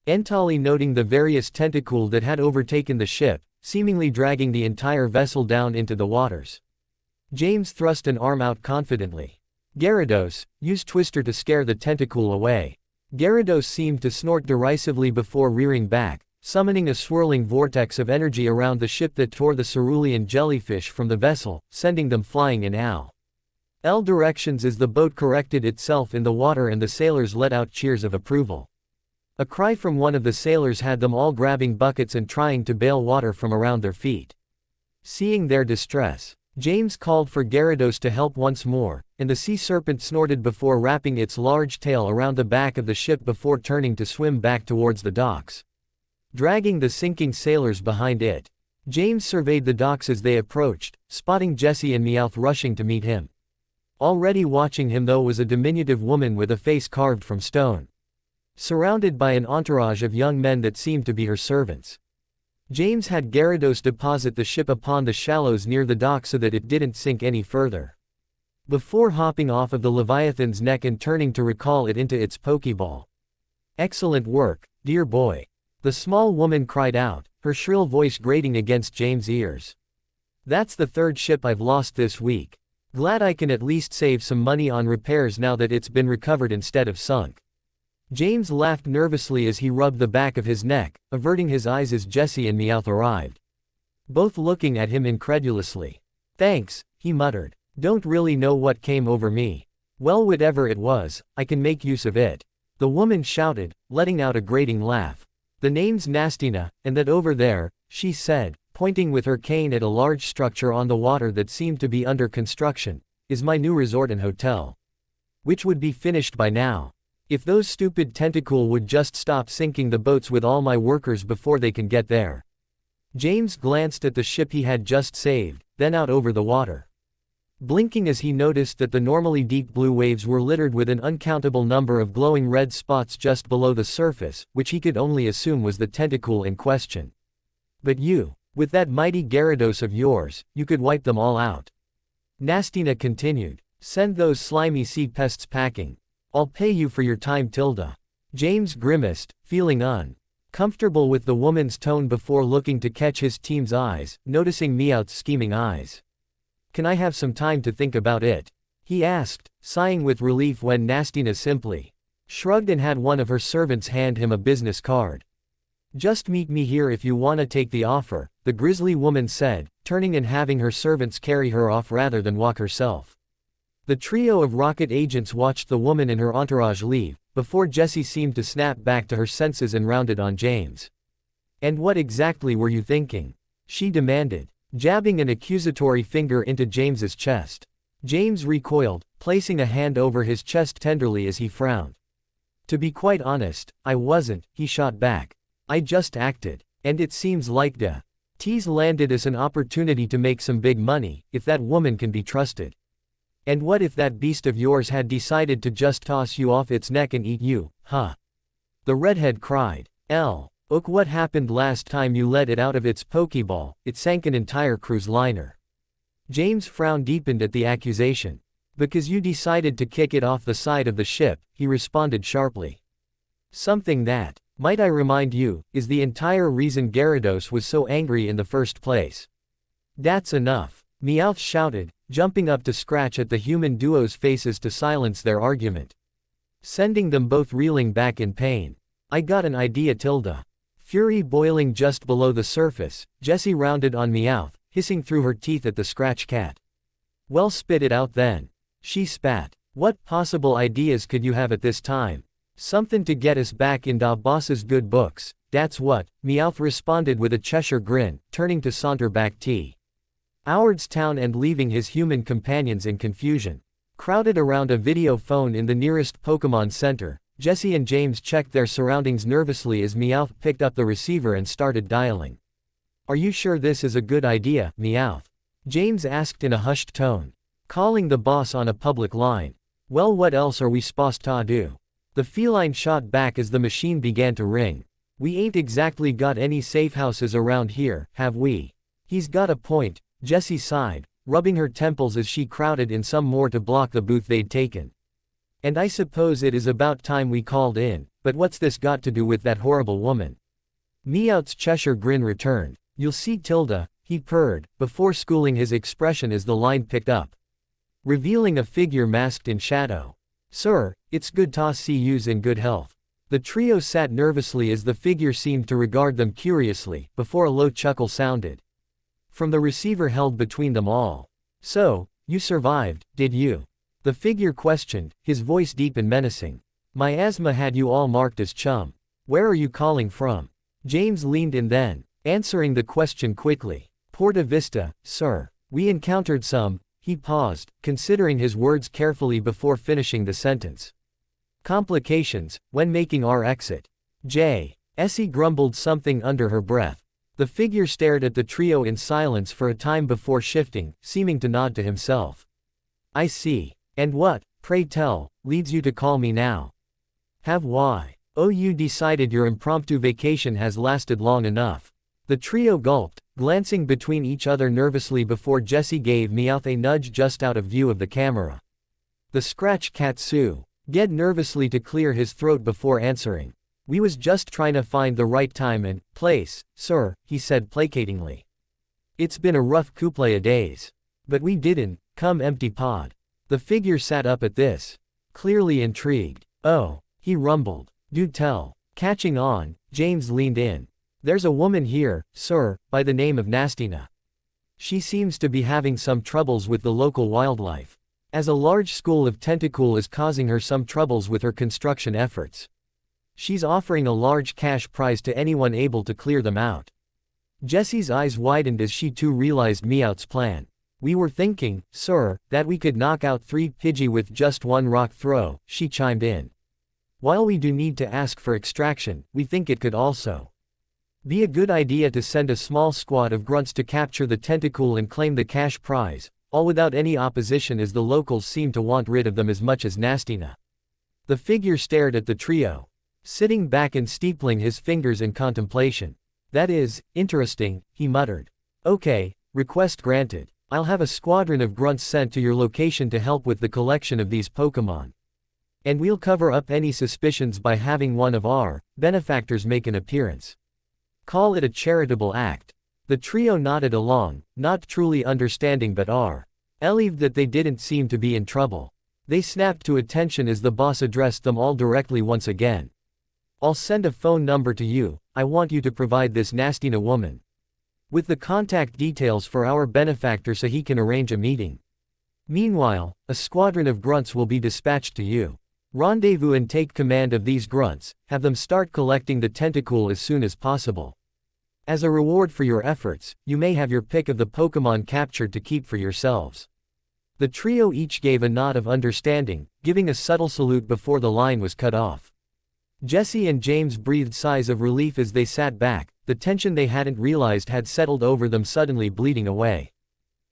entirely noting the various tentacules that had overtaken the ship, seemingly dragging the entire vessel down into the waters. James thrust an arm out confidently. "Gyarados, use Twister to scare the tentacle away." Gyarados seemed to snort derisively before rearing back, summoning a swirling vortex of energy around the ship that tore the cerulean jellyfish from the vessel, sending them flying in L directions as the boat corrected itself in the water and the sailors let out cheers of approval. A cry from one of the sailors had them all grabbing buckets and trying to bail water from around their feet. Seeing their distress, James called for Gyarados to help once more, and the sea serpent snorted before wrapping its large tail around the back of the ship before turning to swim back towards the docks. Dragging the sinking sailors behind it, James surveyed the docks as they approached, spotting Jessie and Meowth rushing to meet him. Already watching him though was a diminutive woman with a face carved from stone. Surrounded by an entourage of young men that seemed to be her servants. James had Gyarados deposit the ship upon the shallows near the dock so that it didn't sink any further. Before hopping off of the Leviathan's neck and turning to recall it into its Pokeball. "Excellent work, dear boy," the small woman cried out, her shrill voice grating against James' ears. "That's the third ship I've lost this week. Glad I can at least save some money on repairs now that it's been recovered instead of sunk." James laughed nervously as he rubbed the back of his neck, averting his eyes as Jessie and Meowth arrived. Both looking at him incredulously. "Thanks," he muttered. "Don't really know what came over me. Well, whatever it was, I can make use of it." The woman shouted, letting out a grating laugh. "The name's Nastina, and that over there," she said, pointing with her cane at a large structure on the water that seemed to be under construction, "is my new resort and hotel. Which would be finished by now. If those stupid tentacle would just stop sinking the boats with all my workers before they can get there." James glanced at the ship he had just saved, then out over the water. Blinking as he noticed that the normally deep blue waves were littered with an uncountable number of glowing red spots just below the surface, which he could only assume was the tentacle in question. "But you, with that mighty Gyarados of yours, you could wipe them all out." Nastina continued. "Send those slimy sea pests packing. I'll pay you for your time, Tilda." James grimaced, feeling uncomfortable with the woman's tone before looking to catch his team's eyes, noticing Meowth's scheming eyes. "Can I have some time to think about it?" he asked, sighing with relief when Nastina simply shrugged and had one of her servants hand him a business card. "Just meet me here if you wanna take the offer," the grizzly woman said, turning and having her servants carry her off rather than walk herself. The trio of rocket agents watched the woman and her entourage leave, before Jessie seemed to snap back to her senses and rounded on James. "And what exactly were you thinking?" she demanded, jabbing an accusatory finger into James's chest. James recoiled, placing a hand over his chest tenderly as he frowned. "To be quite honest, I wasn't," he shot back. "I just acted. And it seems like the tease landed as an opportunity to make some big money, if that woman can be trusted. And what if that beast of yours had decided to just toss you off its neck and eat you, huh?" The redhead cried. Look what happened last time you let it out of its Pokeball, it sank an entire cruise liner." James' frown deepened at the accusation. "Because you decided to kick it off the side of the ship," he responded sharply. "Something that, might I remind you, is the entire reason Gyarados was so angry in the first place." "That's enough," Meowth shouted, jumping up to scratch at the human duo's faces to silence their argument, sending them both reeling back in pain. "I got an idea, Tilda." Fury boiling just below the surface, Jessie rounded on Meowth, hissing through her teeth at the scratch cat. "Well, spit it out then." She spat. "What possible ideas could you have at this time?" "Something to get us back in da boss's good books, that's what," Meowth responded with a Cheshire grin, turning to saunter back to Howard's town and leaving his human companions in confusion. Crowded around a video phone in the nearest Pokemon Center, Jessie and James checked their surroundings nervously as Meowth picked up the receiver and started dialing. "Are you sure this is a good idea, Meowth?" James asked in a hushed tone. "Calling the boss on a public line. Well, what else are we supposed to do?" The feline shot back as the machine began to ring. "We ain't exactly got any safe houses around here, have we?" "He's got a point," Jessie sighed, rubbing her temples as she crowded in some more to block the booth they'd taken. "And I suppose it is about time we called in, but what's this got to do with that horrible woman?" Meowth's Cheshire grin returned. "You'll see, Tilda," he purred, before schooling his expression as the line picked up, revealing a figure masked in shadow. "Sir, it's good to see yous in good health." The trio sat nervously as the figure seemed to regard them curiously, before a low chuckle sounded from the receiver held between them all. "So, you survived, did you?" The figure questioned, his voice deep and menacing. "My asthma had you all marked as chum. Where are you calling from? James leaned in then, answering the question quickly. Porta Vista, sir. We encountered some. He paused, considering his words carefully before finishing the sentence. Complications, when making our exit. Essie grumbled something under her breath. The figure stared at the trio in silence for a time before shifting, seeming to nod to himself. I see. And what, pray tell, leads you to call me now? Have why? Oh, you decided your impromptu vacation has lasted long enough. The trio gulped, glancing between each other nervously before Jessie gave Meowth a nudge just out of view of the camera. The scratch cat Sue get nervously to clear his throat before answering. We was just trying to find the right time and place, sir, he said placatingly. It's been a rough couple of days. But we didn't come empty pod. The figure sat up at this, clearly intrigued. Oh, he rumbled. Do tell. Catching on, James leaned in. There's a woman here, sir, by the name of Nastina. She seems to be having some troubles with the local wildlife. As a large school of tentacool is causing her some troubles with her construction efforts. She's offering a large cash prize to anyone able to clear them out. Jessie's eyes widened as she too realized Meowth's plan. We were thinking, sir, that we could knock out 3 Pidgey with just 1 rock throw, she chimed in. While we do need to ask for extraction, we think it could also be a good idea to send a small squad of grunts to capture the tentacool and claim the cash prize, all without any opposition as the locals seem to want rid of them as much as Nastina. The figure stared at the trio, sitting back and steepling his fingers in contemplation. That is, interesting, he muttered. Okay, request granted. I'll have a squadron of grunts sent to your location to help with the collection of these Pokémon. And we'll cover up any suspicions by having one of our benefactors make an appearance. Call it a charitable act. The trio nodded along, not truly understanding but relieved that they didn't seem to be in trouble. They snapped to attention as the boss addressed them all directly once again. I'll send a phone number to you. I want you to provide this Nastina woman with the contact details for our benefactor so he can arrange a meeting. Meanwhile, a squadron of grunts will be dispatched to you. Rendezvous and take command of these grunts, have them start collecting the tentacool as soon as possible. As a reward for your efforts, you may have your pick of the Pokémon captured to keep for yourselves. The trio each gave a nod of understanding, giving a subtle salute before the line was cut off. Jessie and James breathed sighs of relief as they sat back, the tension they hadn't realized had settled over them suddenly bleeding away.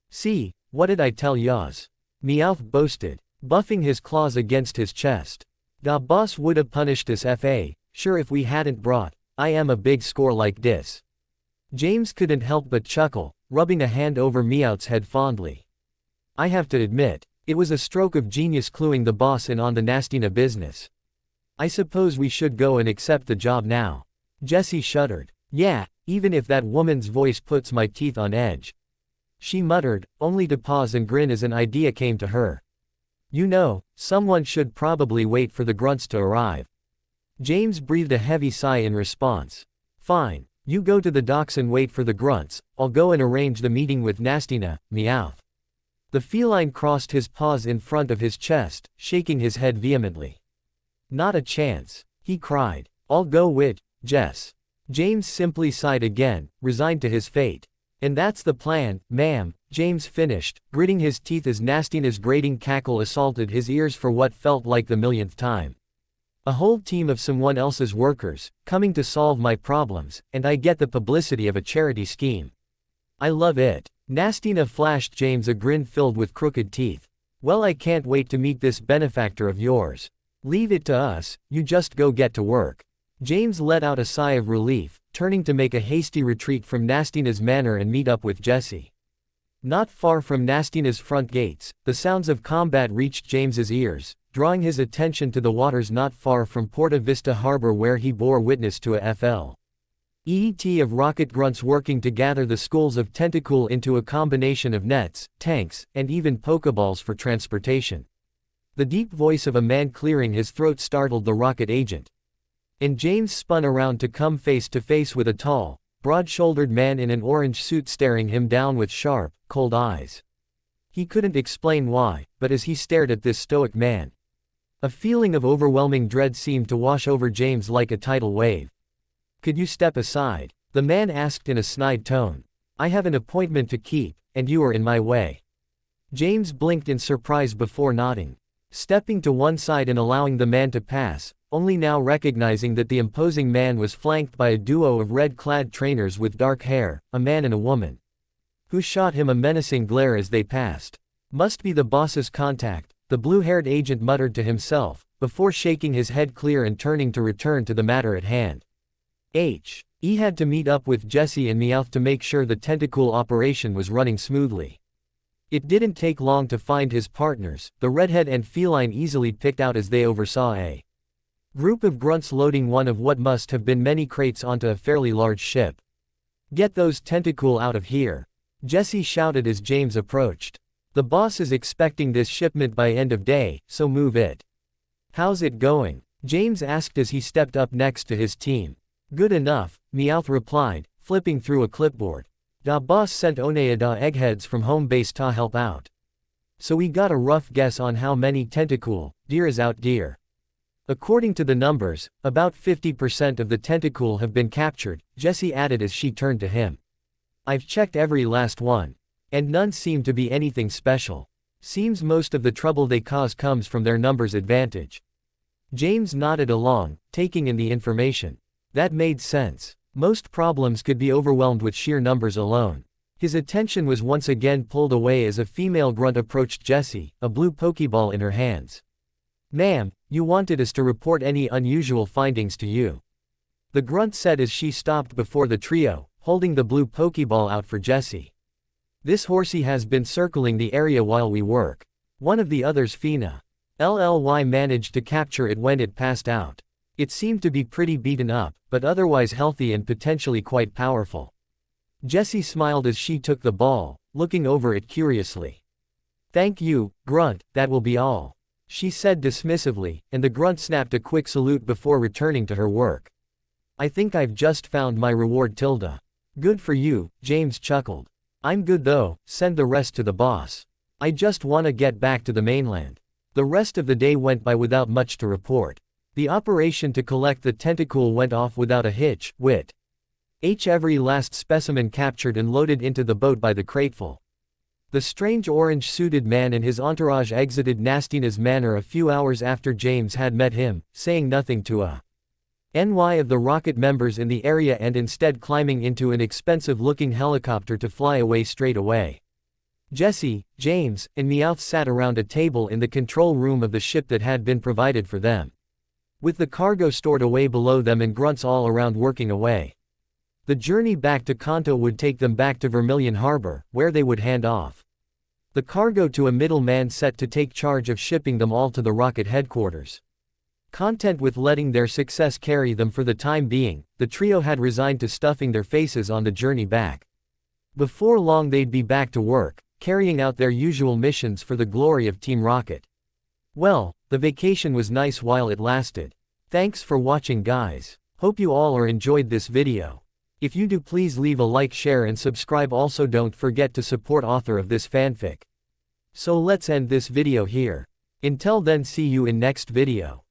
See, what did I tell yas? Meowth boasted, buffing his claws against his chest. Da boss woulda punished us fa, sure if we hadn't brought, I am a big score like dis. James couldn't help but chuckle, rubbing a hand over Meowth's head fondly. I have to admit, it was a stroke of genius cluing the boss in on the Nastina business. I suppose we should go and accept the job now. Jessie shuddered. Yeah, even if that woman's voice puts my teeth on edge. She muttered, only to pause and grin as an idea came to her. You know, someone should probably wait for the grunts to arrive. James breathed a heavy sigh in response. Fine, you go to the docks and wait for the grunts, I'll go and arrange the meeting with Nastina, Meowth. The feline crossed his paws in front of his chest, shaking his head vehemently. Not a chance, he cried. I'll go wit, Jess. James simply sighed again, resigned to his fate. And that's the plan, ma'am, James finished, gritting his teeth as Nastina's grating cackle assaulted his ears for what felt like the millionth time. A whole team of someone else's workers, coming to solve my problems, and I get the publicity of a charity scheme. I love it. Nastina flashed James a grin filled with crooked teeth. Well, I can't wait to meet this benefactor of yours. Leave it to us, you just go get to work. James let out a sigh of relief, turning to make a hasty retreat from Nastina's manor and meet up with Jessie. Not far from Nastina's front gates, the sounds of combat reached James's ears, drawing his attention to the waters not far from Porta Vista Harbor where he bore witness to a FLEET of rocket grunts working to gather the schools of tentacool into a combination of nets, tanks, and even Pokeballs for transportation. The deep voice of a man clearing his throat startled the rocket agent. And James spun around to come face to face with a tall, broad-shouldered man in an orange suit staring him down with sharp, cold eyes. He couldn't explain why, but as he stared at this stoic man, A feeling of overwhelming dread seemed to wash over James like a tidal wave. Could you step aside? The man asked in a snide tone. I have an appointment to keep, and you are in my way. James blinked in surprise before nodding. Stepping to one side and allowing the man to pass, only now recognizing that the imposing man was flanked by a duo of red-clad trainers with dark hair, a man and a woman, who shot him a menacing glare as they passed. Must be the boss's contact, the blue-haired agent muttered to himself, before shaking his head clear and turning to return to the matter at hand. He had to meet up with Jesse and Meowth to make sure the tentacle operation was running smoothly. It didn't take long to find his partners, the redhead and feline easily picked out as they oversaw a group of grunts loading one of what must have been many crates onto a fairly large ship. Get those tentacle out of here, Jesse shouted as James approached. The boss is expecting this shipment by end of day, so move it. How's it going? James asked as he stepped up next to his team. Good enough, Meowth replied, flipping through a clipboard. Da boss sent Onea da eggheads from home base to help out. So we got a rough guess on how many tentacle deer is out deer. According to the numbers, about 50% of the tentacle have been captured, Jesse added as she turned to him. I've checked every last one. And none seem to be anything special. Seems most of the trouble they cause comes from their numbers advantage. James nodded along, taking in the information. That made sense. Most problems could be overwhelmed with sheer numbers alone. His attention was once again pulled away as a female grunt approached Jesse, a blue Pokeball in her hands. Ma'am, you wanted us to report any unusual findings to you. The grunt said as she stopped before the trio, holding the blue Pokeball out for Jesse. This horsey has been circling the area while we work. One of the others, Fina LLY, managed to capture it when it passed out. It seemed to be pretty beaten up, but otherwise healthy and potentially quite powerful. Jessie smiled as she took the ball, looking over it curiously. Thank you, Grunt, that will be all, she said dismissively, and the grunt snapped a quick salute before returning to her work. I think I've just found my reward, Tilda. Good for you, James chuckled. I'm good though, send the rest to the boss. I just wanna get back to the mainland. The rest of the day went by without much to report. The operation to collect the tentacle went off without a hitch, every last specimen captured and loaded into the boat by the crateful. The strange orange-suited man and his entourage exited Nastina's manor a few hours after James had met him, saying nothing to a NY of the Rocket members in the area and instead climbing into an expensive-looking helicopter to fly away straight away. Jesse, James, and Meowth sat around a table in the control room of the ship that had been provided for them, with the cargo stored away below them and grunts all around working away. The journey back to Kanto would take them back to Vermilion Harbor, where they would hand off the cargo to a middleman set to take charge of shipping them all to the Rocket headquarters. Content with letting their success carry them for the time being, the trio had resigned to stuffing their faces on the journey back. Before long they'd be back to work, carrying out their usual missions for the glory of Team Rocket. Well, the vacation was nice while it lasted. Thanks for watching, guys. Hope you all are enjoyed this video. If you do, please leave a like, share and subscribe. Also don't forget to support author of this fanfic. So let's end this video here. Until then, see you in next video.